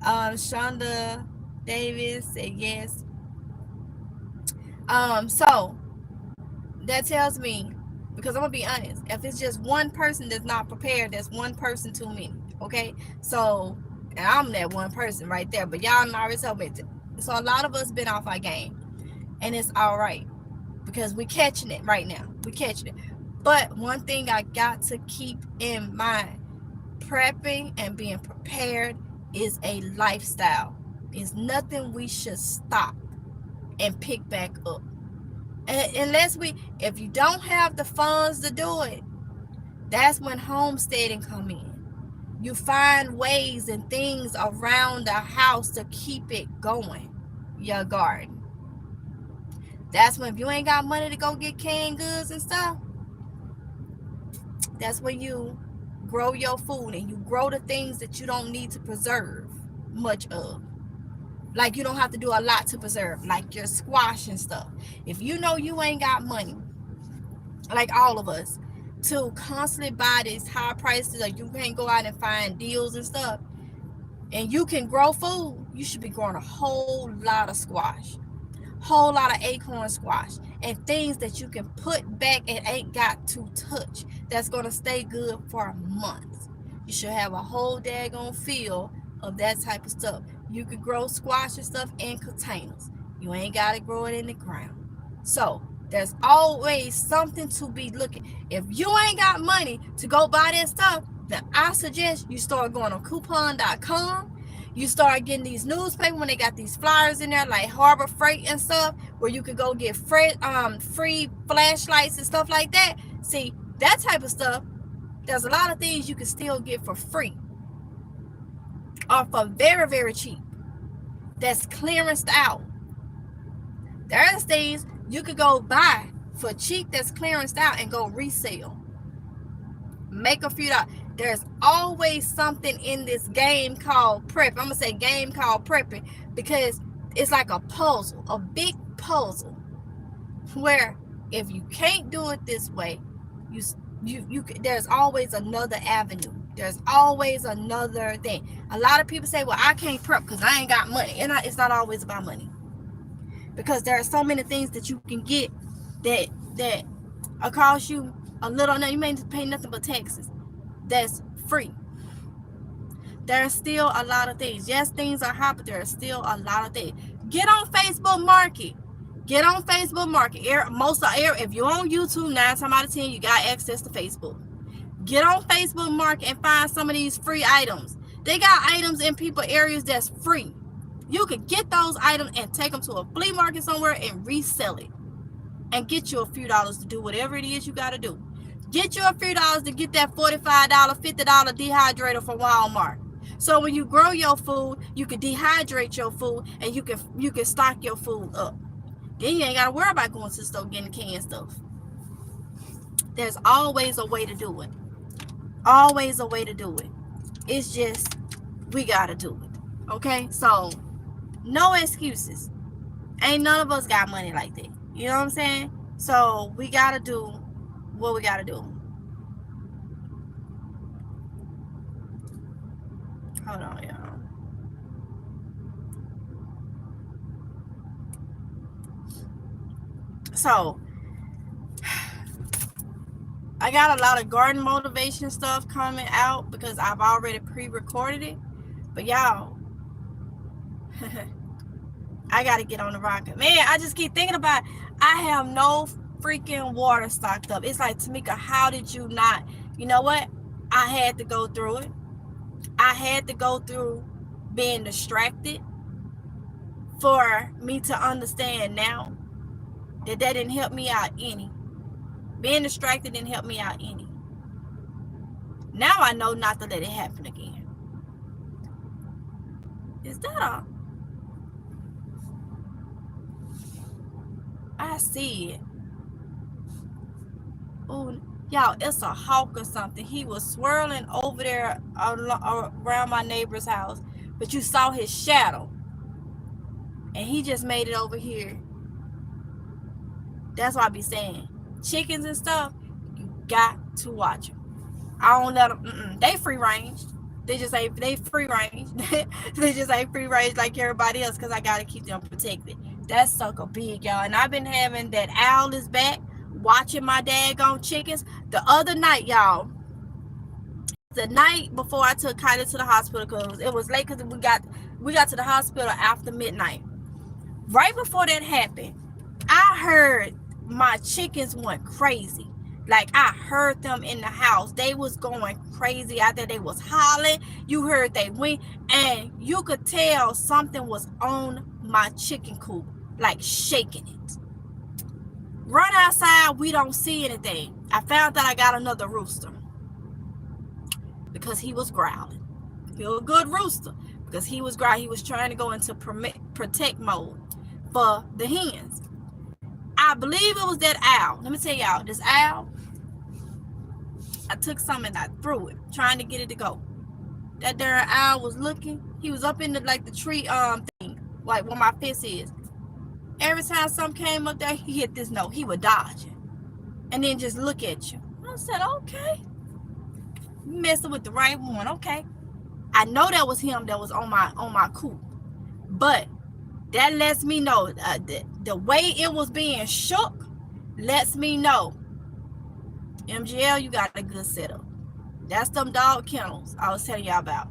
Shonda Davis said yes. So that tells me, because I'm gonna be honest, if it's just one person that's not prepared, that's one person too many. Okay. So, and I'm that one person right there, but y'all already told me. So a lot of us been off our game, and it's all right because we're catching it right now. We're catching it. But one thing I got to keep in mind, prepping and being prepared is a lifestyle. It's nothing we should stop and pick back up. Unless if you don't have the funds to do it, that's when homesteading come in. You find ways and things around the house to keep it going. Your garden. That's when, if you ain't got money to go get canned goods and stuff, that's when you grow your food and you grow the things that you don't need to preserve much of. Like, you don't have to do a lot to preserve, like your squash and stuff. If you know you ain't got money, like all of us, to constantly buy these high prices, or you can't go out and find deals and stuff, and you can grow food, you should be growing a whole lot of squash, whole lot of acorn squash, and things that you can put back and ain't got to touch, that's going to stay good for months. You should have a whole daggone field of that type of stuff. You could grow squash and stuff in containers. You ain't got to grow it in the ground. So there's always something to be looking. If you ain't got money to go buy that stuff, then I suggest you start going on coupon.com. You start getting these newspapers when they got these flyers in there, like Harbor Freight and stuff, where you could go get free flashlights and stuff like that. See, that type of stuff, there's a lot of things you can still get for free or for very, very cheap. That's clearanced out. There's things you could go buy for cheap that's clearanced out and go resell. Make a few dollars. There's always something in this game called prep. I'm gonna say game called prepping because it's like a puzzle, a big puzzle, where if you can't do it this way, you there's always another avenue. There's always another thing. A lot of people say, well, I can't prep because I ain't got money. And it's not always about money. Because there are so many things that you can get that cost you a little. Now you may pay nothing but taxes. That's free. There's still a lot of things. Yes, things are hot, but there are still a lot of things. Get on Facebook Market. Get on Facebook Market. If you're on YouTube, 9 times out of 10, you got access to Facebook. Get on Facebook Market and find some of these free items. They got items in people areas that's free. You could get those items and take them to a flea market somewhere and resell it. And get you a few dollars to do whatever it is you got to do. Get you a few dollars to get that $45, $50 dehydrator from Walmart. So when you grow your food, you can dehydrate your food and you can stock your food up. Then you ain't got to worry about going to the store getting canned stuff. There's always a way to do it. Always a way to do it. It's just, we got to do it. Okay? So, no excuses. Ain't none of us got money like that. You know what I'm saying? So, we got to do what we got to do. Hold on, y'all. So, I got a lot of garden motivation stuff coming out because I've already pre-recorded it. But y'all, I got to get on the rocket. Man, I just keep thinking about it. I have no freaking water stocked up. It's like, Tamika, how did you not? You know what? I had to go through it. I had to go through being distracted for me to understand now that didn't help me out any. Being distracted didn't help me out any. Now I know not to let it happen again. Is that a... I see it. Oh, y'all, it's a hawk or something. He was swirling over there around my neighbor's house. But you saw his shadow. And he just made it over here. That's what I be saying. Chickens and stuff, you got to watch them. I don't let them, they free range. They free range. They just ain't free range like everybody else because I got to keep them protected. That sucker big, y'all. And I've been having that owl is back, watching my daggone chickens. The other night, y'all, the night before I took Kylie to the hospital because it was late because we got to the hospital after midnight. Right before that happened, I heard my chickens went crazy. Like, I heard them in the house. They was going crazy out there. They was hollering. You heard they went, and you could tell something was on my chicken coop, like shaking it. Run outside, we don't see anything. I found that I got another rooster. because he was growling. He was a good rooster because he was growling. He was trying to go into protect mode for the hens. I believe it was that owl. Let me tell y'all, this owl, I took some and I threw it, trying to get it to go. That darn owl was looking. He was up in the like the tree thing, like where my fence is. Every time something came up there, he hit this note. He would dodge it. And then just look at you. I said, okay. Messing with the right one, okay. I know that was him that was on my coop. But that lets me know the way it was being shook lets me know, MGL, you got a good setup. That's them dog kennels I was telling y'all about.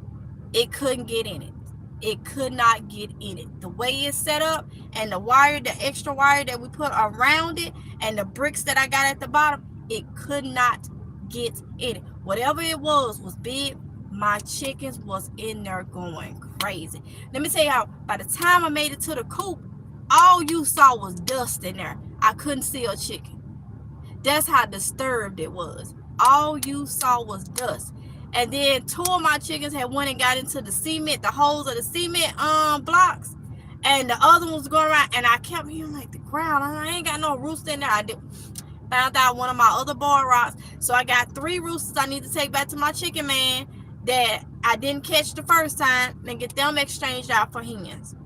It couldn't get in it. It could not get in it. The way it's set up and the wire, the extra wire that we put around it and the bricks that I got at the bottom, it could not get in it. Whatever it was big. My chickens was in there going crazy. Let me tell y'all, by the time I made it to the coop, all you saw was dust in there. I couldn't see a chicken. That's how disturbed it was. All you saw was dust. And then 2 of my chickens had went and got into the cement, the holes of the cement blocks. And the other one was going around. And I kept hearing like the ground. I ain't got no rooster in there. I found out one of my other board rocks. So I got 3 roosters I need to take back to my chicken man that I didn't catch the first time and get them exchanged out for hens.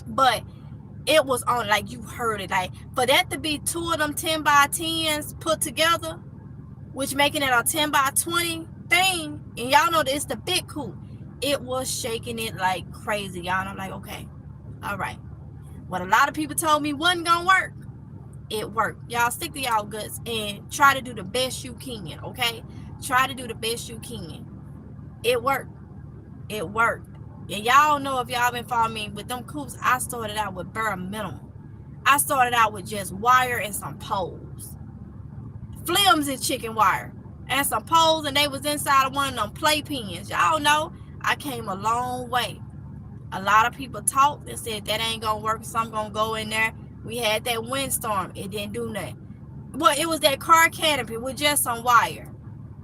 But it was on, like, you heard it, like, for that to be 2 of them 10 by 10s put together, which making it a 10 by 20 thing, and y'all know that it's the big coop, it was shaking it like crazy, y'all. And I'm like, okay, all right, what a lot of people told me wasn't gonna work, it worked. Y'all stick to y'all guts and try to do the best you can, okay? Try to do the best you can. It worked. It worked. And y'all know, if y'all been following me with them coops, I started out with bare minimum. I started out with just wire and some poles. Flimsy chicken wire. And some poles, and they was inside of one of them playpens. Y'all know I came a long way. A lot of people talked and said that ain't gonna work, some gonna go in there. We had that windstorm. It didn't do nothing. Well, it was that car canopy with just some wire.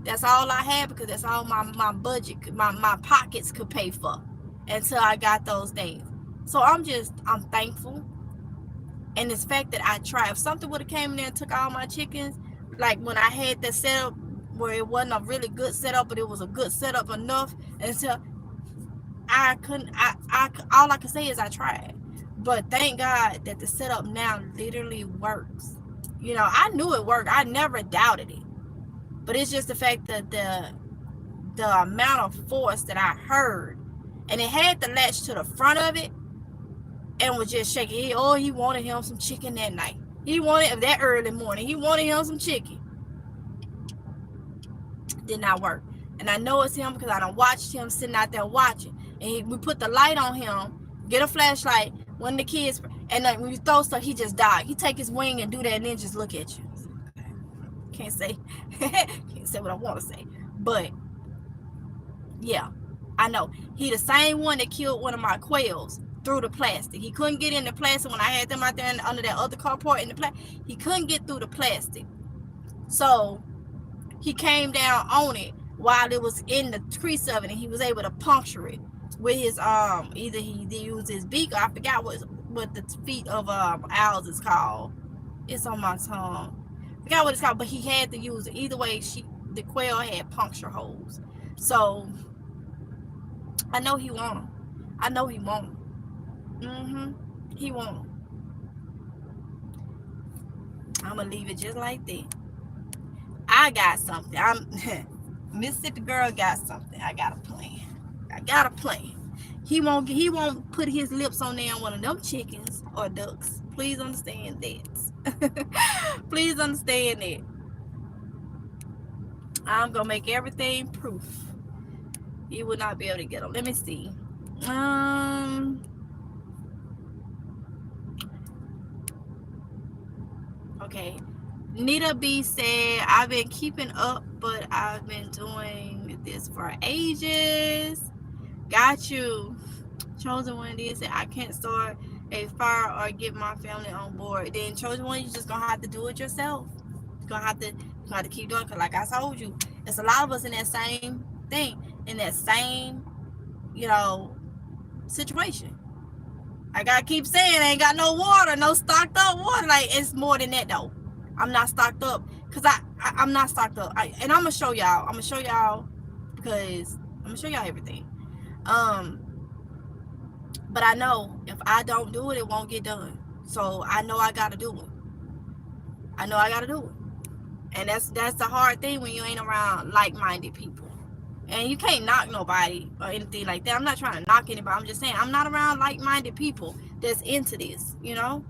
That's all I had, because that's all my budget, my pockets could pay for until I got those things. So I'm thankful. And this fact that I tried. If something would have came in there and took all my chickens, like when I had that setup where it wasn't a really good setup, but it was a good setup enough until I couldn't, all I could say is I tried. But thank God that the setup now literally works. You know, I knew it worked. I never doubted it. But it's just the fact that the amount of force that I heard, and it had the latch to the front of it and was just shaking. He wanted him some chicken that night. He wanted that early morning. He wanted him some chicken. Did not work. And I know it's him because I done watched him sitting out there watching. And we put the light on him, get a flashlight, one of the kids, and like when you throw stuff, he just died. He take his wing and do that and then just look at you. Can't say what I want to say, but yeah, I know he the same one that killed one of my quails through the plastic. He couldn't get in the plastic when I had them out there under that other carport in the plastic. He couldn't get through the plastic, so he came down on it while it was in the crease of it, and he was able to puncture it with his either he used his beak, or I forgot what the feet of owls is called. It's on my tongue. I forgot what it's called, but he had to use it. Either way, the quail had puncture holes. So I know he want them. I know he want them. He want them. I'm gonna leave it just like that. I got something. Mississippi girl got something. I got a plan. He won't put his lips on there on one of them chickens or ducks. Please understand that. Please understand that. I'm gonna make everything proof. He will not be able to get them. Let me see. Okay. Nita B said, I've been keeping up, but I've been doing this for ages. Got you. Chosen One did say, I can't start a fire or get my family on board. Then Chosen One, you just gonna have to do it yourself. You're gonna have to keep doing it, because like I told you, there's a lot of us in that same thing in that same, you know, situation. I gotta keep saying I ain't got no water, no stocked up water. Like, it's more than that though. I'm not stocked up because I'm not stocked up. And I'm gonna show y'all. I'm gonna show y'all because I'm gonna show y'all everything. Um, but I know if I don't do it, it won't get done. So I know I gotta do it. I know I gotta do it. And that's the hard thing when you ain't around like-minded people. And you can't knock nobody or anything like that. I'm not trying to knock anybody. I'm just saying I'm not around like-minded people that's into this, you know.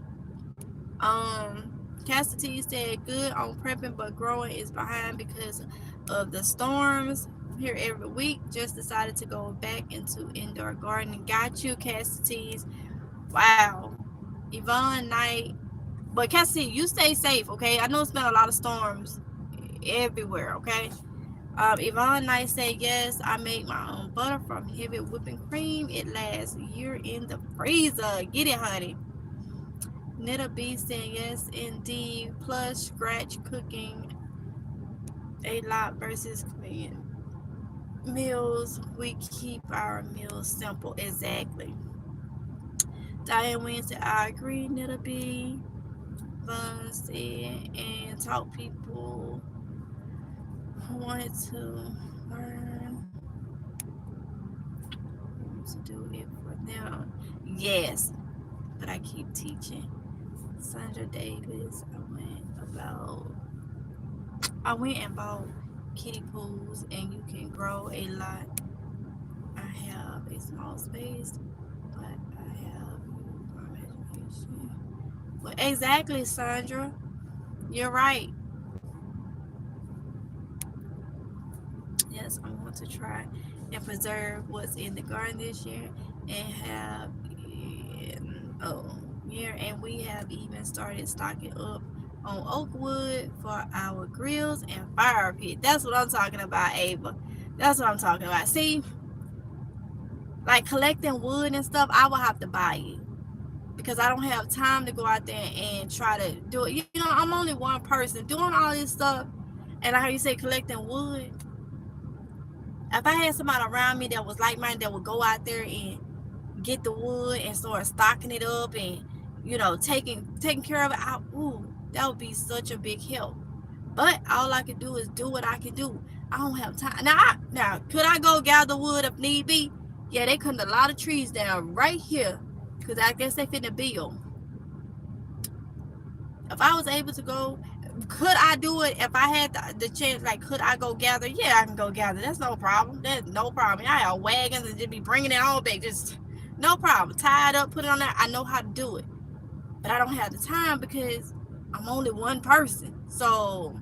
Cassidy said good on prepping, but growing is behind because of the storms here every week. Just decided to go back into indoor gardening. Got you, Cassidy. Wow. Yvonne Knight. But Cassidy, you stay safe, okay? I know it's been a lot of storms everywhere, okay? Yvonne Knight said, yes, I make my own butter from heavy whipping cream. It lasts a year in the freezer. Get it, honey. Nita B said, yes, indeed. Plus, scratch cooking a lot versus convenient meals. We keep our meals simple. Exactly. Diane Wynn said, I agree. Nita B. Vaughn said, and taught people who wanted to learn to do it for them. Yes, but I keep teaching. Sandra Davis, I went and bought kiddie pools, and you can grow a lot. I have a small space, but I have my imagination. Well, exactly, Sandra. You're right. Yes, I want to try and preserve what's in the garden this year and have year, and we have even started stocking up on oak wood for our grills and fire pit. That's what I'm talking about, Ava. That's what I'm talking about. See, like collecting wood and stuff, I will have to buy it because I don't have time to go out there and try to do it. You know, I'm only one person doing all this stuff, and I heard you say collecting wood. If I had somebody around me that was like mine that would go out there and get the wood and start stocking it up and, you know, taking care of it, that would be such a big help. But all I can do is do what I can do. I don't have time. Now, could I go gather wood if need be? Yeah, they cut a lot of trees down right here because I guess they fit the bill. If I was able to go, could I do it if I had the chance? Like, could I go gather? Yeah, I can go gather. That's no problem. That's no problem. I have wagons and just be bringing it all back. Just no problem. Tie it up, put it on there. I know how to do it. But I don't have the time because I'm only one person. So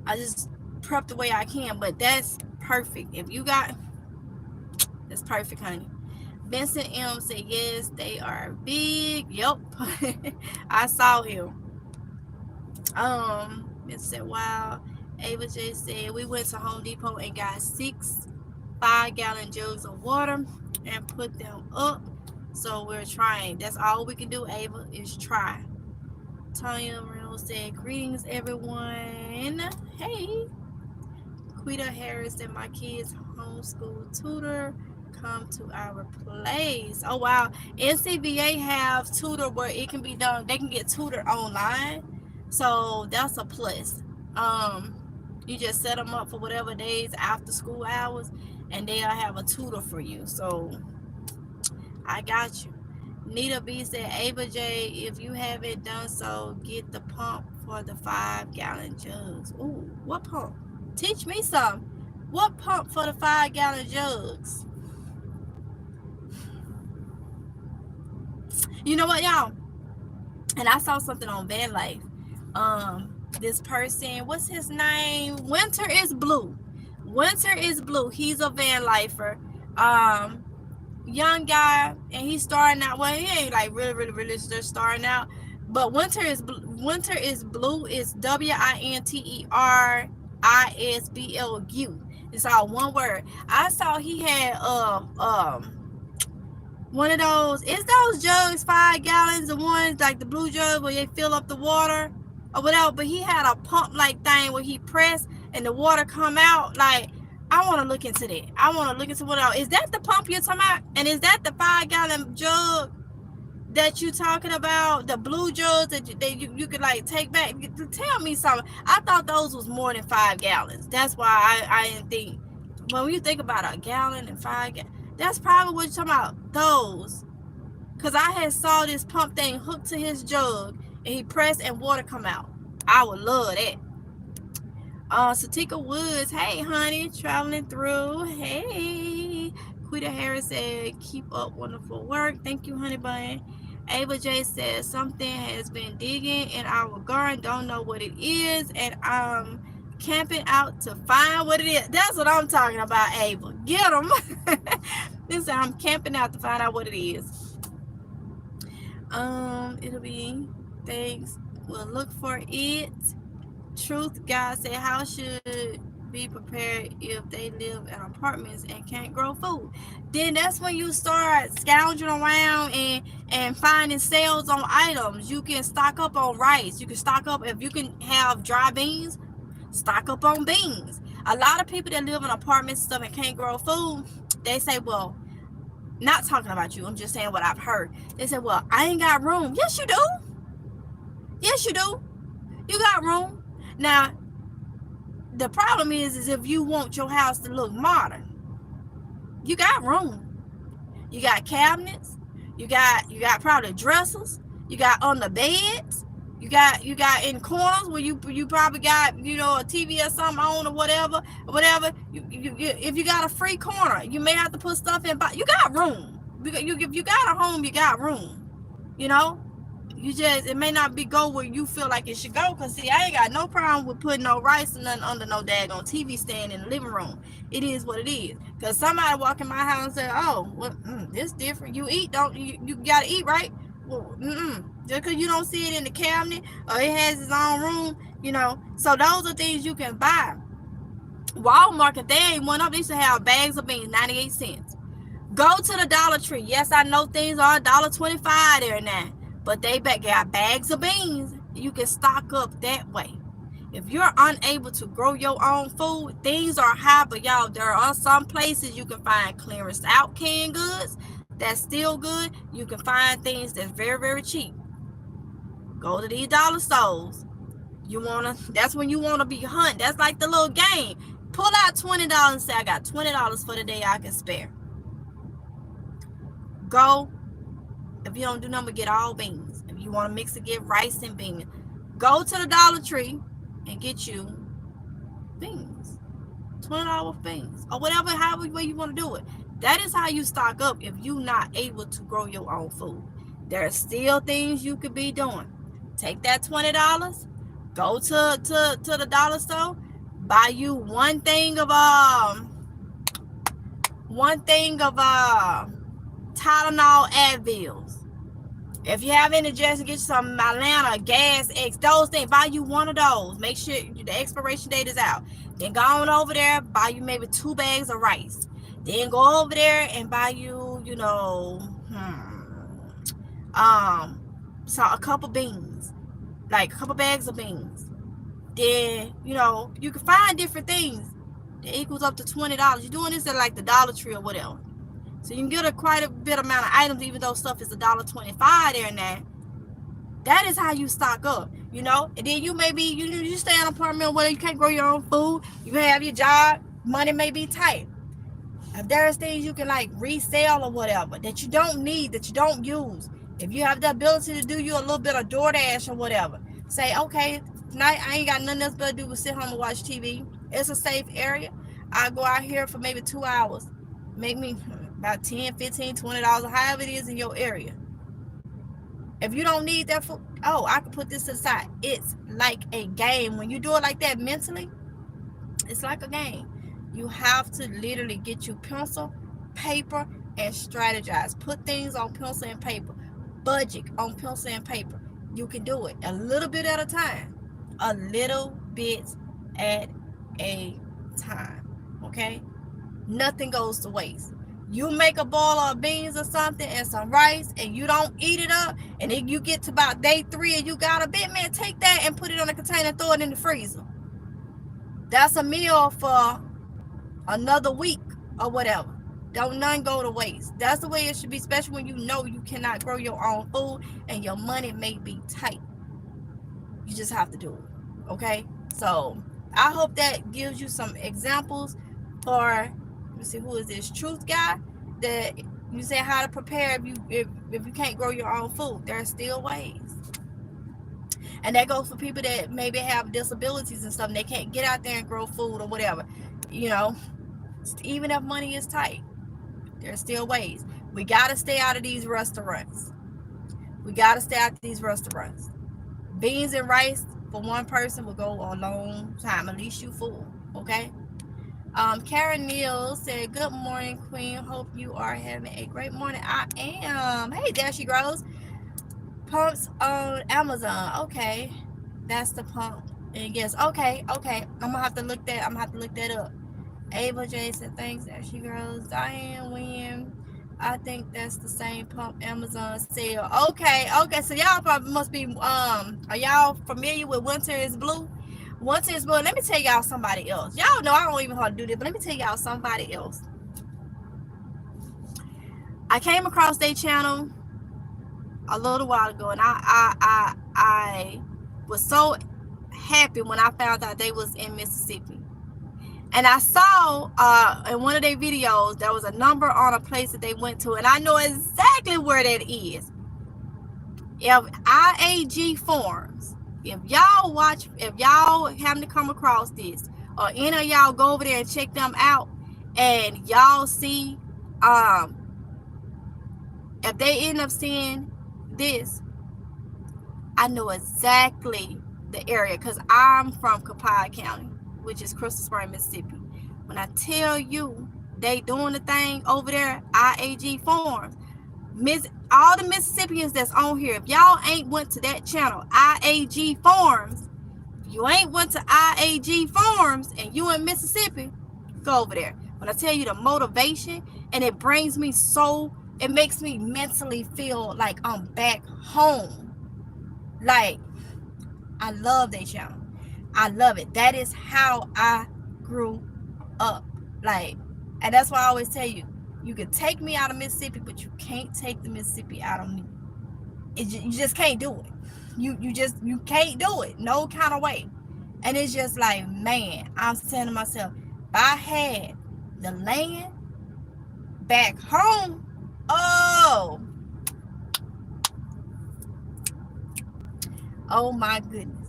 I just prep the way I can. But that's perfect. If you got, that's perfect, honey. Vincent M said, yes, they are big. Yep. I saw him. It said, wow. Ava J said, we went to Home Depot and got 6 5-gallon jugs of water and put them up. So we're trying. That's all we can do, Ava, is try. Tanya Reynolds said, greetings, everyone. Hey. Quita Harris said, my kids' homeschool tutor come to our place. Oh, wow. NCBA have tutor where it can be done. They can get tutored online. So that's a plus. You just set them up for whatever days after school hours, and they'll have a tutor for you. So I got you. Nita B said, Ava J, if you haven't done so, get the pump for the 5-gallon jugs. Ooh, what pump? Teach me some. What pump for the 5-gallon jugs? You know what, y'all? And I saw something on Van Life. This person, what's his name? Winter is Blue. Winter is Blue. He's a Van Lifer. Young guy, and he's starting out. Well, he ain't like really just starting out. But Winter is Blue is WINTERISBLU. It's all one word. I saw he had one of those. It's those jugs, 5 gallons, the ones like the blue jug where they fill up the water or whatever. But he had a pump like thing where he pressed and the water come out like I want to look into that. I want to look into what else. Is that the pump you're talking about? And is that the 5-gallon jug that you talking about? The blue jugs that you could like take back? Tell me something. I thought those was more than 5 gallons. That's why I didn't think. When you think about a gallon and 5 gallons, that's probably what you're talking about. Those. Because I had saw this pump thing hooked to his jug and he pressed and water come out. I would love that. Satika Woods, hey honey, traveling through. Hey, Quita Harris said, keep up wonderful work. Thank you, honey bun. Ava J says something has been digging in our garden, don't know what it is, and I'm camping out to find what it is. That's what I'm talking about, Ava. Get them. This I'm camping out to find out what it is. It'll be thanks. We'll look for it. Truth God said, how should be prepared if they live in apartments and can't grow food? Then that's when you start scounging around and finding sales on items. You can stock up on rice. You can stock up, if you can have dry beans, stock up on beans. A lot of people that live in apartments and stuff and can't grow food, they say, well, not talking about you, I'm just saying what I've heard. They say, well, I ain't got room. Yes, you do. Yes, you do. You got room. Now, the problem is if you want your house to look modern, you got room. You got cabinets. You got probably dressers. You got on the beds. You got in corners where you probably got, a TV or something on or whatever. If you got a free corner, you may have to put stuff in. But you got room. If you got a home, you got room. You just, it may not be go where you feel like it should go. Because, see, I ain't got no problem with putting no rice or nothing under no daggone TV stand in the living room. It is what it is. Because somebody walk in my house and say, oh, well, this different. You eat, don't you got to eat, right? Well, just because you don't see it in the cabinet or it has its own room, So those are things you can buy. Walmart, if they ain't went up, they used to have bags of beans, 98 cents. Go to the Dollar Tree. Yes, I know things are $1.25 there now. But they got bags of beans. You can stock up that way. If you're unable to grow your own food, things are high, but y'all, there are some places you can find clearance out canned goods that's still good. You can find things that's very, very cheap. Go to these dollar stores. That's when you wanna be hunting. That's like the little game. Pull out $20 and say, I got $20 for the day I can spare. Go. If you don't do nothing but get all beans. If you want to mix it, get rice and beans. Go to the Dollar Tree and get you beans. $20 beans. Or however way you want to do it. That is how you stock up if you're not able to grow your own food. There are still things you could be doing. Take that $20. Go to the dollar store. Buy you one thing of Tylenol Advils. If you have indigestion, get you some Atlanta Gas X. Those things. Buy you one of those. Make sure the expiration date is out. Then go on over there. Buy you maybe 2 bags of rice. Then go over there and buy you, so a couple beans, like a couple bags of beans. Then you can find different things that equals up to $20. You're doing this at like the Dollar Tree or whatever. So you can get quite a bit amount of items, even though stuff is $1.25 there now. That is how you stock up, And then you may be, you stay in an apartment where you can't grow your own food. You have your job. Money may be tight. If there's things you can like resell or whatever that you don't need, that you don't use. If you have the ability to do you a little bit of DoorDash or whatever. Say, okay, tonight I ain't got nothing else but to do but sit home and watch TV. It's a safe area. I go out here for maybe 2 hours. Make me about $10, $15, $20, however it is in your area. If you don't need that food, I can put this aside. It's like a game. When you do it like that mentally, it's like a game. You have to literally get you pencil, paper, and strategize. Put things on pencil and paper. Budget on pencil and paper. You can do it a little bit at a time. A little bit at a time. Okay? Nothing goes to waste. You make a bowl of beans or something and some rice and you don't eat it up, and then you get to about day 3 and you got a bit, man, take that and put it on a container and throw it in the freezer. That's a meal for another week or whatever. Don't none go to waste. That's the way it should be, especially when you know you cannot grow your own food and your money may be tight. You just have to do it. Okay? So I hope that gives you some examples for, let me see, who is this truth guy, that you say how to prepare if you can't grow your own food. There are still ways. And that goes for people that maybe have disabilities and stuff, and they can't get out there and grow food or whatever. You know, even if money is tight, there's still ways. We got to stay out of these restaurants. We got to stay out of these restaurants. Beans and rice for one person will go a long time. At least you full, okay? Karen Neal said, good morning, Queen. Hope you are having a great morning. I am. Hey, there she grows. Pumps on Amazon. Okay. That's the pump. And yes, okay. I'm gonna have to look that up. Ava J said, thanks, there she grows. Diane Wynn. I think that's the same pump Amazon sale. Okay, so y'all probably must be are y'all familiar with Winter is Blue? Winter is Blue. Let me tell y'all somebody else. Y'all know I don't even know how to do this, but let me tell y'all somebody else. I came across their channel a little while ago, and I was so happy when I found out they was in Mississippi. And I saw in one of their videos there was a number on a place that they went to, and I know exactly where that is. If IAG Farms, if y'all happen to come across this, or any of y'all go over there and check them out, and y'all see if they end up seeing this, I know exactly the area, because I'm from Copiah County, which is Crystal Springs, Mississippi. When I tell you they doing the thing over there, IAG Farms, all the Mississippians that's on here, if y'all ain't went to that channel, IAG Farms, if you ain't went to IAG Farms and you in Mississippi, go over there. When I tell you the motivation, and it brings me it makes me mentally feel like I'm back home. Like, I love that channel. I love it. That is how I grew up. Like, and that's why I always tell you, you can take me out of Mississippi, but you can't take the Mississippi out of me. You just can't do it. You can't do it. No kind of way. And it's just like, man, I'm saying to myself, if I had the land back home, oh my goodness.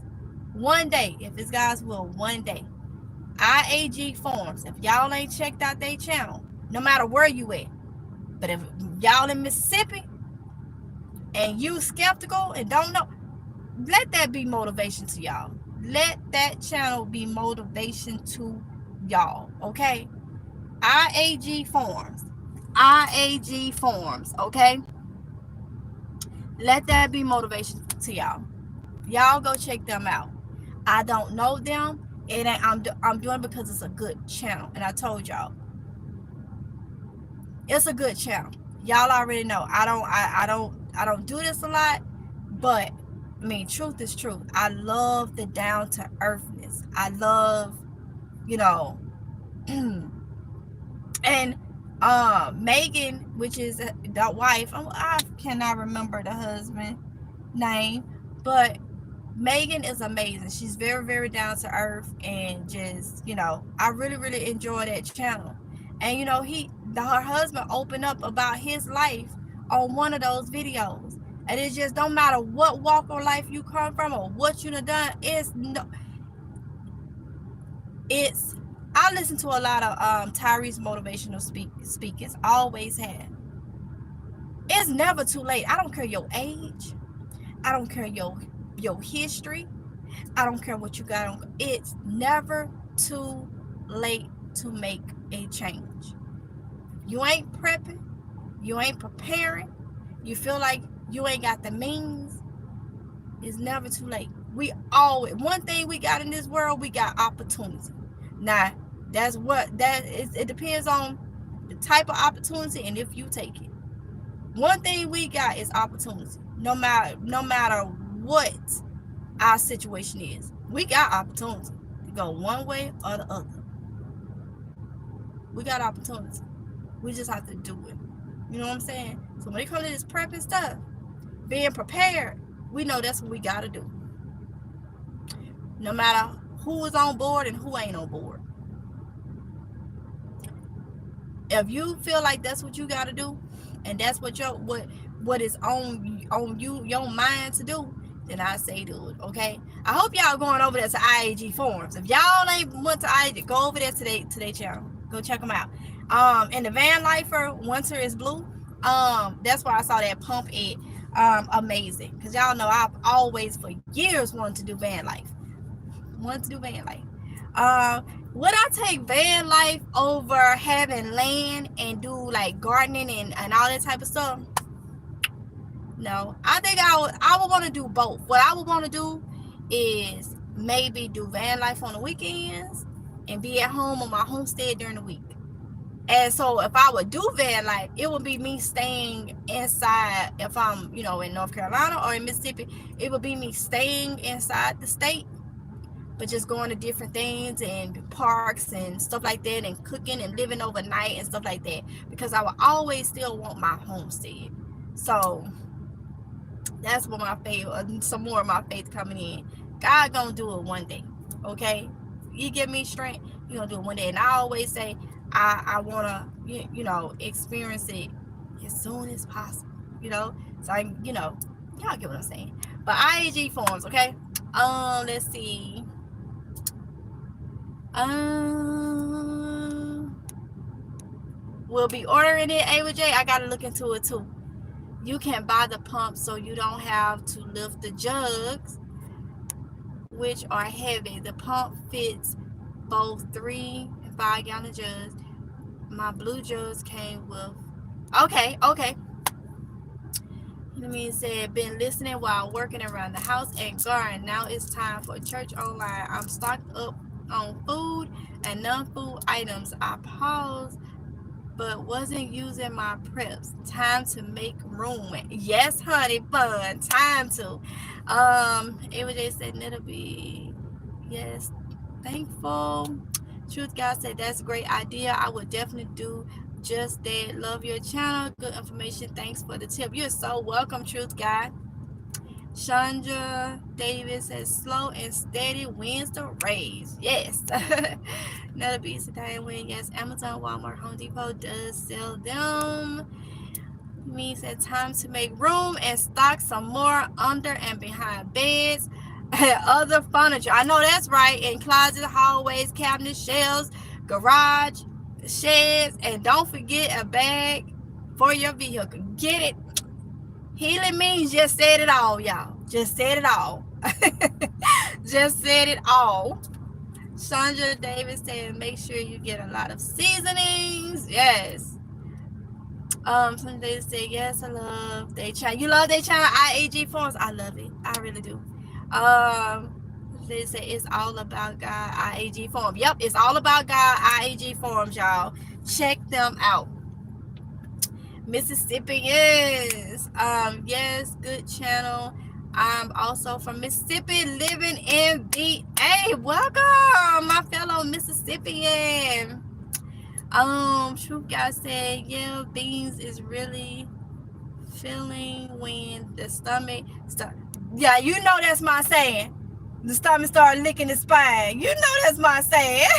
One day, if it's God's will, one day, IAG Farms, if y'all ain't checked out their channel, no matter where you at, but if y'all in Mississippi and you skeptical and don't know, let that be motivation to y'all. Let that channel be motivation to y'all, okay? IAG Farms, okay? Let that be motivation to y'all. Y'all go check them out. I don't know them. It ain't, I'm doing it because it's a good channel, and I told y'all it's a good channel. Y'all already know. I don't do this a lot, but I mean, truth is truth. I love the down to earthness. I love, and Megan, which is the wife. I cannot remember the husband name, but Megan is amazing. She's very, very down to earth, and just, I really, really enjoy that channel. And her husband opened up about his life on one of those videos, and it just don't matter what walk of life you come from or what you done. I listen to a lot of Tyree's motivational speakers. Always have. It's never too late. I don't care your age. I don't care your history. I don't care what you got on. It's never too late to make a change. You ain't prepping, you ain't preparing, you feel like you ain't got the means, it's never too late. One thing we got in this world, we got opportunity. Now, it depends on the type of opportunity and if you take it. One thing we got is opportunity. No matter what our situation is, we got opportunity to go one way or the other. We got opportunity. We just have to do it. You know what I'm saying? So when it comes to this prep and stuff, being prepared, we know that's what we got to do. No matter who is on board and who ain't on board. If you feel like that's what you got to do, and that's what is on you your mind to do, then I say do it. Okay. I hope y'all going over there to IAG forums. If y'all ain't went to IAG, go over there to their channel. Go check them out. And the Van Lifer Winter is Blue. That's why I saw that pump it. Amazing, because y'all know I've always for years wanted to do van life. Would I take van life over having land and do like gardening and all that type of stuff? No, I think I would want to do both. What I would want to do is maybe do van life on the weekends and be at home on my homestead during the week. And so if I would do van life, it would be me staying inside. If I'm, in North Carolina or in Mississippi, it would be me staying inside the state, but just going to different things and parks and stuff like that, and cooking and living overnight and stuff like that, because I would always still want my homestead. So that's what my faith, some more of my faith coming in. God gonna do it one day, okay? You give me strength, He gonna do it one day. And I always say I wanna, experience it as soon as possible, So y'all get what I'm saying. But IAG forms, okay? Let's see. We'll be ordering it, Ava J. I gotta look into it too. You can buy the pump so you don't have to lift the jugs, which are heavy. The pump fits both 3 and 5 gallon jugs. My blue jugs came with. Okay. Let me say, been listening while working around the house and garden. Now it's time for church online. I'm stocked up on food and non-food items. I paused but wasn't using my preps. Time to make room. Yes, honey, fun. Time to. AJ said it'll be, yes, thankful. Truth God said that's a great idea. I would definitely do just that. Love your channel. Good information. Thanks for the tip. You're so welcome, Truth God. Chandra Davis says slow and steady wins the race. Yes. Another beast today win. Yes, Amazon, Walmart, Home Depot does sell them. Means that time to make room and stock some more under and behind beds and other furniture. I know that's right. In closets, hallways, cabinets, shelves, garage, sheds, and don't forget a bag for your vehicle. Get it? Healing means just said it all, y'all. Just said it all. Just said it all. Chandra Davis said, make sure you get a lot of seasonings. Yes. Chandra Davis said, yes, I love their channel. You love their channel, IAG Forms? I love it. I really do. They say it's all about God, IAG Forms. Yep, it's all about God, IAG Forms, y'all. Check them out. Mississippi, yes. Yes, good channel. I'm also from Mississippi, living in VA. Welcome, my fellow Mississippian. Truth God said, yeah, beans is really filling when the stomach start. Yeah, you know that's my saying. The stomach start licking the spine. You know that's my saying.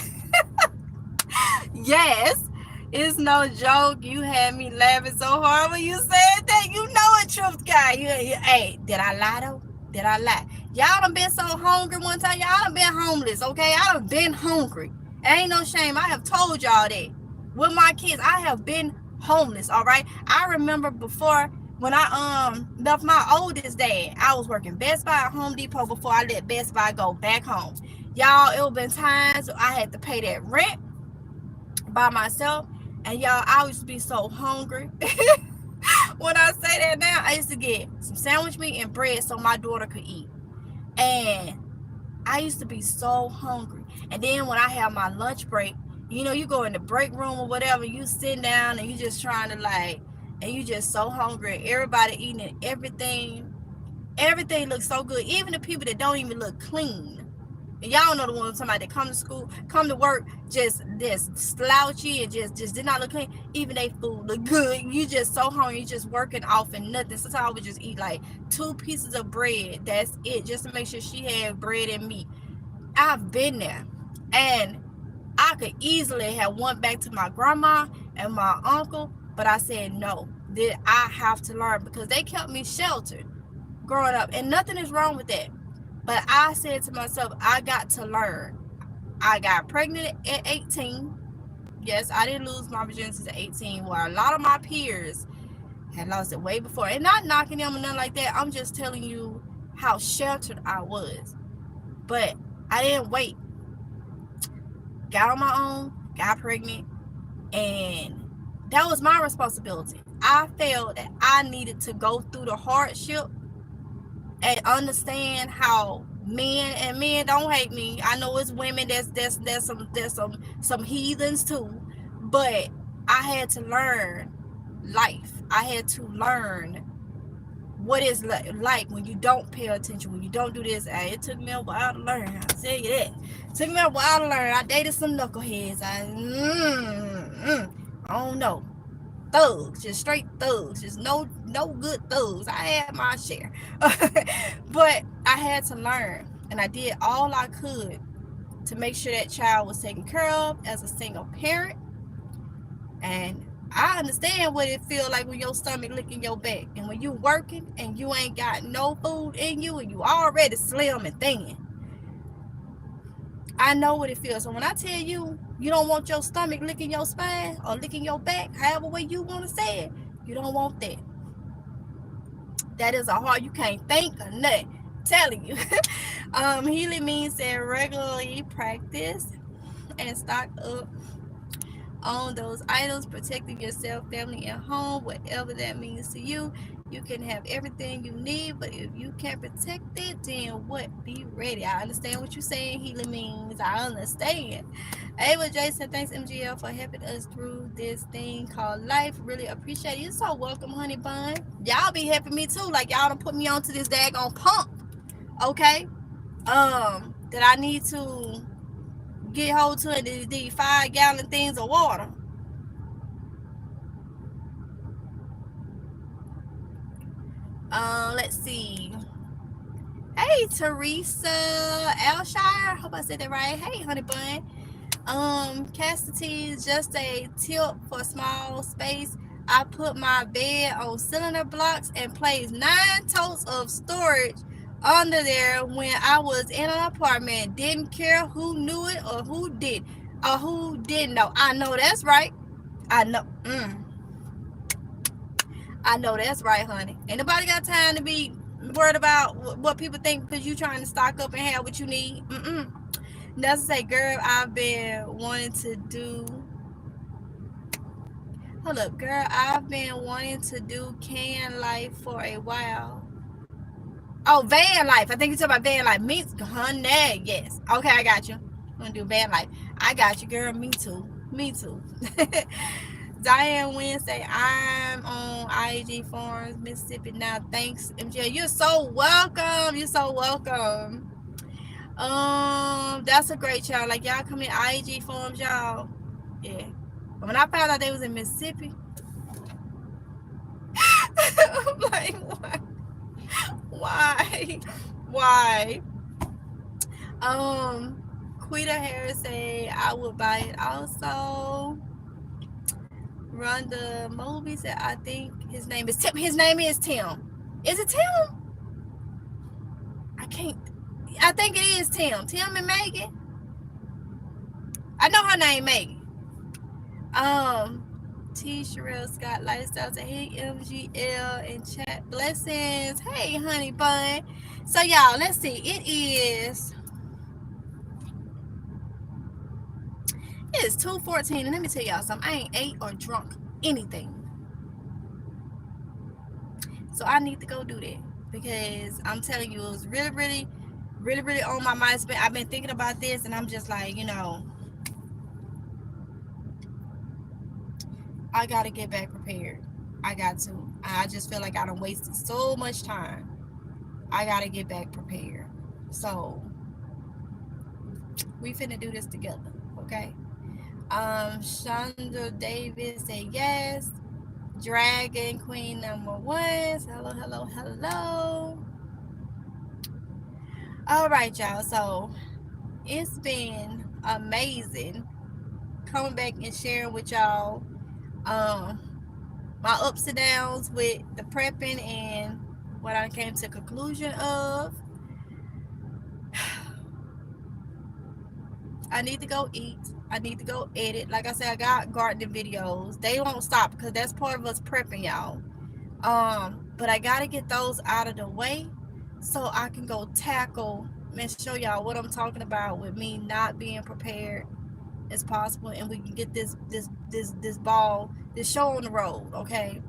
Yes. It's no joke. You had me laughing so hard when you said that. You know it, Truth Guy. Hey, did I lie though? Did I lie? Y'all done been so hungry one time. Y'all done been homeless, okay? I done been hungry. Ain't no shame. I have told y'all that. With my kids, I have been homeless, all right? I remember before when I left my oldest dad, I was working Best Buy at Home Depot before I let Best Buy go back home. Y'all, it would been times I had to pay that rent by myself. And y'all, I used to be so hungry. When I say that now, I used to get some sandwich meat and bread so my daughter could eat. And I used to be so hungry. And then when I have my lunch break, you go in the break room or whatever, you sit down and you just trying to and you just so hungry. Everybody eating everything. Everything looks so good. Even the people that don't even look clean. And y'all know the one somebody that come to school, come to work, just slouchy and just did not look clean. Even they food look good. You just so hungry, you just working off and nothing. Sometimes I would just eat like 2 pieces of bread. That's it, just to make sure she had bread and meat. I've been there, and I could easily have went back to my grandma and my uncle, but I said no. That I have to learn, because they kept me sheltered growing up, and nothing is wrong with that. But I said to myself, I got to learn. I got pregnant at 18. Yes, I didn't lose my virginity at 18, where a lot of my peers had lost it way before. And not knocking them or nothing like that. I'm just telling you how sheltered I was. But I didn't wait. Got on my own, got pregnant, and that was my responsibility. I felt that I needed to go through the hardship and understand how men don't hate me. I know it's women that's some heathens too, but I had to learn life. I had to learn what it's like when you don't pay attention, when you don't do this. It took me a while to learn. I tell you that. It took me a while to learn. I dated some knuckleheads. I don't know. Thugs, just straight thugs, just no good thugs. I had my share. But I had to learn, and I did all I could to make sure that child was taken care of as a single parent. And I understand what it feel like when your stomach licking your back, and when you working and you ain't got no food in you, and you already slim and thin. I know what it feels. So when I tell you, you don't want your stomach licking your spine or licking your back, however way you want to say it, you don't want that. That is a hard, you can't think or nothing. I'm telling you. Healing means that regularly practice and stock up on those items, protecting yourself, family, and home, whatever that means to you. You can have everything you need, but if you can't protect it, then what? Be ready. I understand what you're saying. Healing means I understand. Hey, well, Jason, thanks MGL for helping us through this thing called life. Really appreciate it. You're so welcome, honey bun. Y'all be helping me too. Like y'all done put me onto this daggone pump. Okay. That I need to get hold to the 5-gallon things of water. Let's see. Hey, Teresa Alshire. Hope I said that right. Hey, honey bun. Chastity is just a tip for small space. I put my bed on cylinder blocks and placed 9 totes of storage under there when I was in an apartment. Didn't care who knew it or who didn't know. I know that's right. I know. I know that's right, honey. Ain't nobody got time to be worried about what people think because you trying to stock up and have what you need. That's to say, girl, I've been wanting to do. Hold up, girl. I've been wanting to do can life for a while. Oh, van life. I think you're talking about van life. Me, honey. Yes. Okay, I got you. I'm gonna do van life. I got you, girl. Me too. Me too. Diane Wednesday, I'm on IG Farms, Mississippi now. Thanks, MJ. You're so welcome. You're so welcome. That's a great channel. Like y'all come in IG Farms, y'all. Yeah. But when I found out they was in Mississippi, I'm like, what? Why? Quita Harris say I would buy it also. Rhonda Moby said, I think his name is Tim. His name is Tim. Is it Tim? I think it is Tim. Tim and Megan. I know her name Megan. T. Sherelle Scott Lifestyle said, hey MGL and chat blessings. Hey honey bun. So y'all, let's see. It is 2:14, and let me tell y'all something. I ain't ate or drunk anything, so I need to go do that because I'm telling you, it was really on my mind. I've been thinking about this, and I'm just like, I gotta get back prepared. I got to. I just feel like I done wasted so much time. I gotta get back prepared. So We finna do this together, okay? Shonda Davis said yes. Dragon Queen number one. Hello, hello, hello. All right, y'all. So it's been amazing coming back and sharing with y'all um my ups and downs with the prepping and what I came to conclusion of. I need to go eat. I need to go edit. Like I said, I got gardening videos. They won't stop because that's part of us prepping, y'all. But I gotta get those out of the way so I can go tackle and show y'all what I'm talking about with me not being prepared as possible, and we can get this show on the road, okay?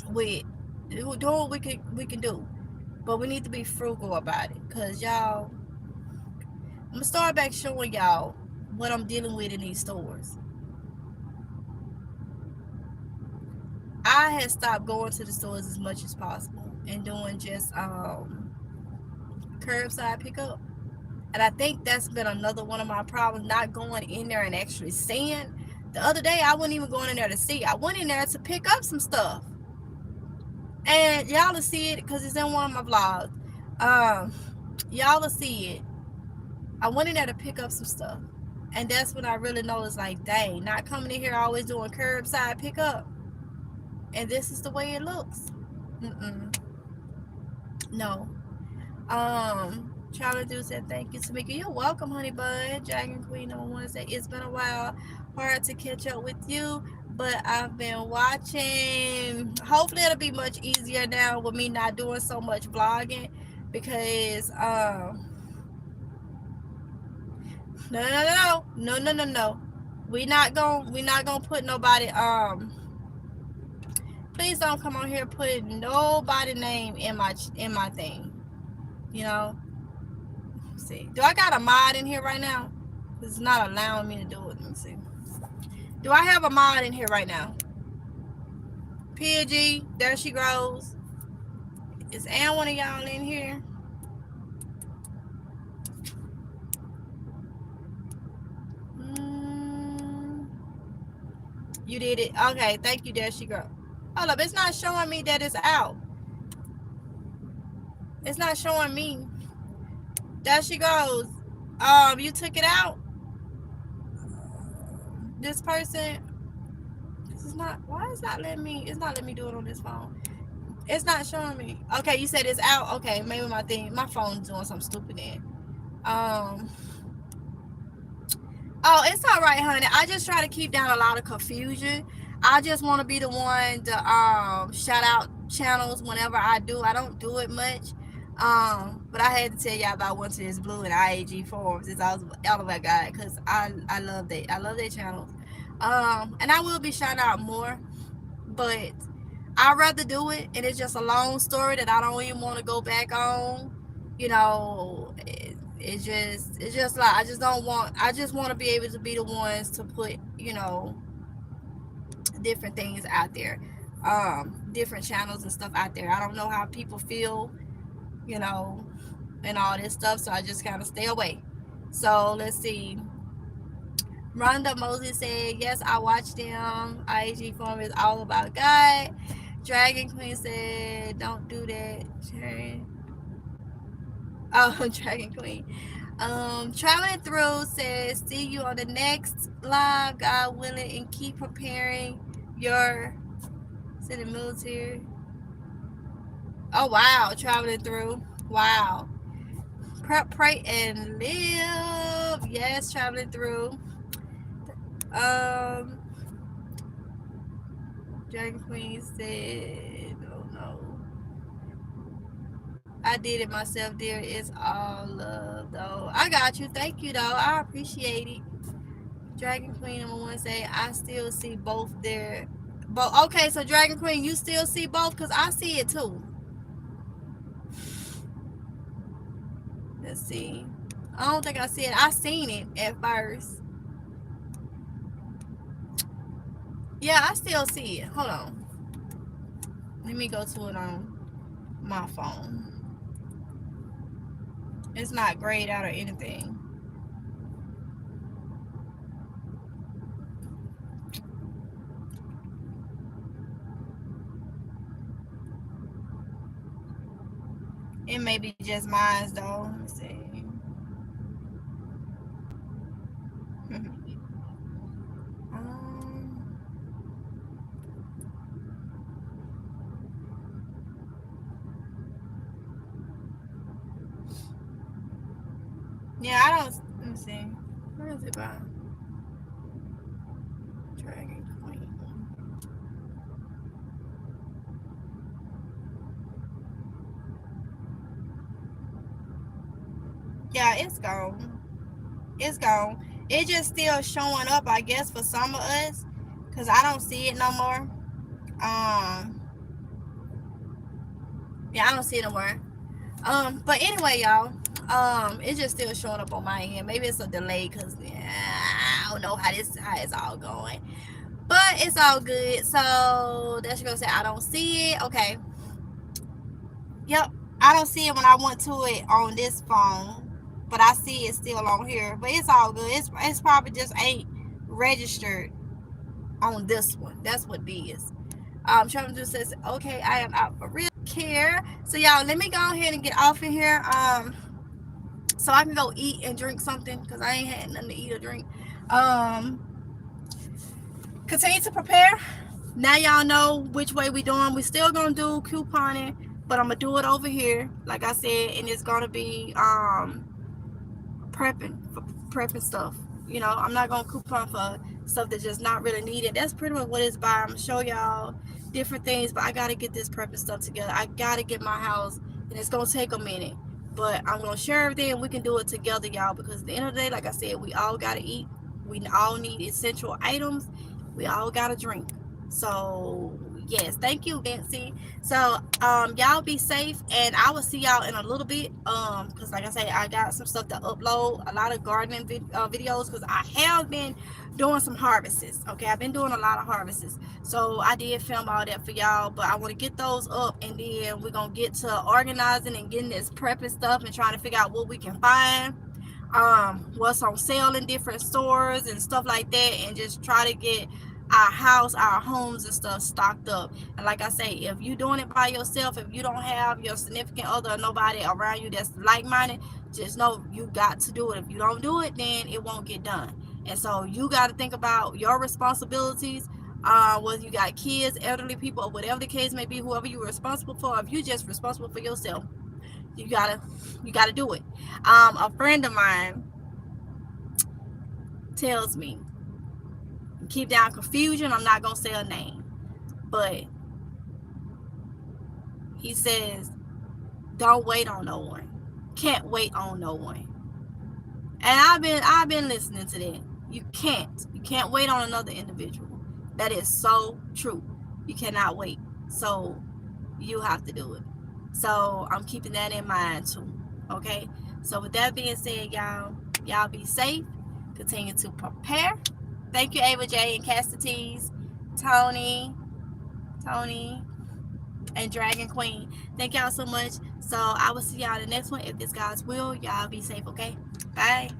With doing what we can do, but we need to be frugal about it, cause y'all, I'm gonna start back showing y'all what I'm dealing with in these stores. I had stopped going to the stores as much as possible and doing just curbside pickup. And I think that's been another one of my problems, not going in there and actually seeing. The other day, I wasn't even going in there to see. I went in there to pick up some stuff. And y'all will see it because it's in one of my vlogs. Y'all will see it. I went in there to pick up some stuff. And that's when I really noticed, like, dang, not coming in here always doing curbside pickup. And this is the way it looks. Mm-mm. No. Charlie Do said thank you, Tamika. You're welcome, honey bud. Dragon Queen number one said it's been a while. Hard to catch up with you, but I've been watching. Hopefully it'll be much easier now with me not doing so much vlogging, because no. We not gonna put nobody please don't come on here putting nobody name in my thing. You know? Let's see. Do I got a mod in here right now? It's not allowing me to do it. Let me see. Do I have a mod in here right now? PG, there she grows. Is Ann one of y'all in here? You did it. Okay, thank you, there she grows. Hold up, it's not showing me that it's out. It's not showing me. There she goes. You took it out. This person. This is not. Why is not letting me? It's not letting me do it on this phone. It's not showing me. Okay, you said it's out. Okay, maybe my phone's doing something stupid then. Oh, it's all right, honey. I just try to keep down a lot of confusion. I just want to be the one to shout out channels whenever I do. I don't do it much. But I had to tell y'all about Winter is Blue and IAG forums. It's all about God, because I love their channels. And I will be shouting out more, but I'd rather do it, and it's just a long story that I don't even want to go back on. You know, it's just like I just want to be able to be the ones to put, you know, different things out there, different channels and stuff out there. I don't know how people feel, you know, and all this stuff, so I just kind of stay away. So let's see. Rhonda Moses said, yes, I watched them. IAG Forum is all about God. Dragon Queen said, don't do that. Oh, Dragon Queen. Traveling Through says, see you on the next live, God willing, and keep preparing your in the military. Oh, wow. Traveling Through. Wow. Prep, pray, and live. Yes, Traveling Through. Dragon Queen said, oh no. I did it myself, dear. It's all love, though. I got you. Thank you, though. I appreciate it. Dragon Queen number one say, I still see both there. But okay, so Dragon Queen, you still see both? Because I see it too. Let's see. I don't think I see it. I seen it at first. Yeah, I still see it. Hold on. Let me go to it on my phone. It's not grayed out or anything. It may be just mine though. Let me see. um, yeah, I don't. Let me see. Where is it by? Dragon Queen. Yeah, it's gone. It's gone. It just still showing up, I guess, for some of us, cause I don't see it no more. Um, yeah, I don't see it no more. But anyway, y'all, it's just still showing up on my end. Maybe it's a delay, cause yeah, I don't know how it's all going, but it's all good. So that's gonna say I don't see it. Okay, yep, I don't see it when I went to it on this phone, but I see it still on here. But it's all good. It's probably just ain't registered on this one. That's what it is. Trump just says, okay, I am out for real care. So y'all, let me go ahead and get off in here. So I can go eat and drink something because I ain't had nothing to eat or drink. Um, Continue to prepare. Now y'all know which way we doing. We still gonna do couponing, but I'm gonna do it over here, like I said, and it's gonna be prepping stuff. You know, I'm not gonna coupon for stuff that's just not really needed. That's pretty much what it's by. I'm gonna show y'all different things, but I gotta get this prepping stuff together. I gotta get my house, and it's gonna take a minute. But I'm gonna share everything, and we can do it together, y'all. Because at the end of the day, like I said, we all gotta eat. We all need essential items. We all gotta drink. So yes, thank you, Nancy. So y'all be safe, and I will see y'all in a little bit. Because like I say, I got some stuff to upload, a lot of gardening videos, because I have been doing some harvests. Okay, I've been doing a lot of harvests, so I did film all that for y'all. But I want to get those up, and then we're gonna get to organizing and getting this prepping stuff and trying to figure out what we can find, what's on sale in different stores and stuff like that, and just try to get our house, our homes and stuff stocked up. And like I say, if you doing it by yourself, if you don't have your significant other or nobody around you that's like-minded, just know you got to do it. If you don't do it, then it won't get done. And so you got to think about your responsibilities, whether you got kids, elderly people, or whatever the case may be, whoever you're responsible for. If you just responsible for yourself, you gotta do it. A friend of mine tells me, keep down confusion. I'm not gonna say a name, but he says, don't wait on no one. Can't wait on no one. And I've been listening to that. You can't wait on another individual. That is so true. You cannot wait. So you have to do it. So I'm keeping that in mind too. Okay. So with that being said, y'all be safe. Continue to prepare. Thank you, Ava J and Cassidy's, Tony, and Dragon Queen. Thank y'all so much. So I will see y'all in the next one. If this God's will, y'all be safe, okay? Bye.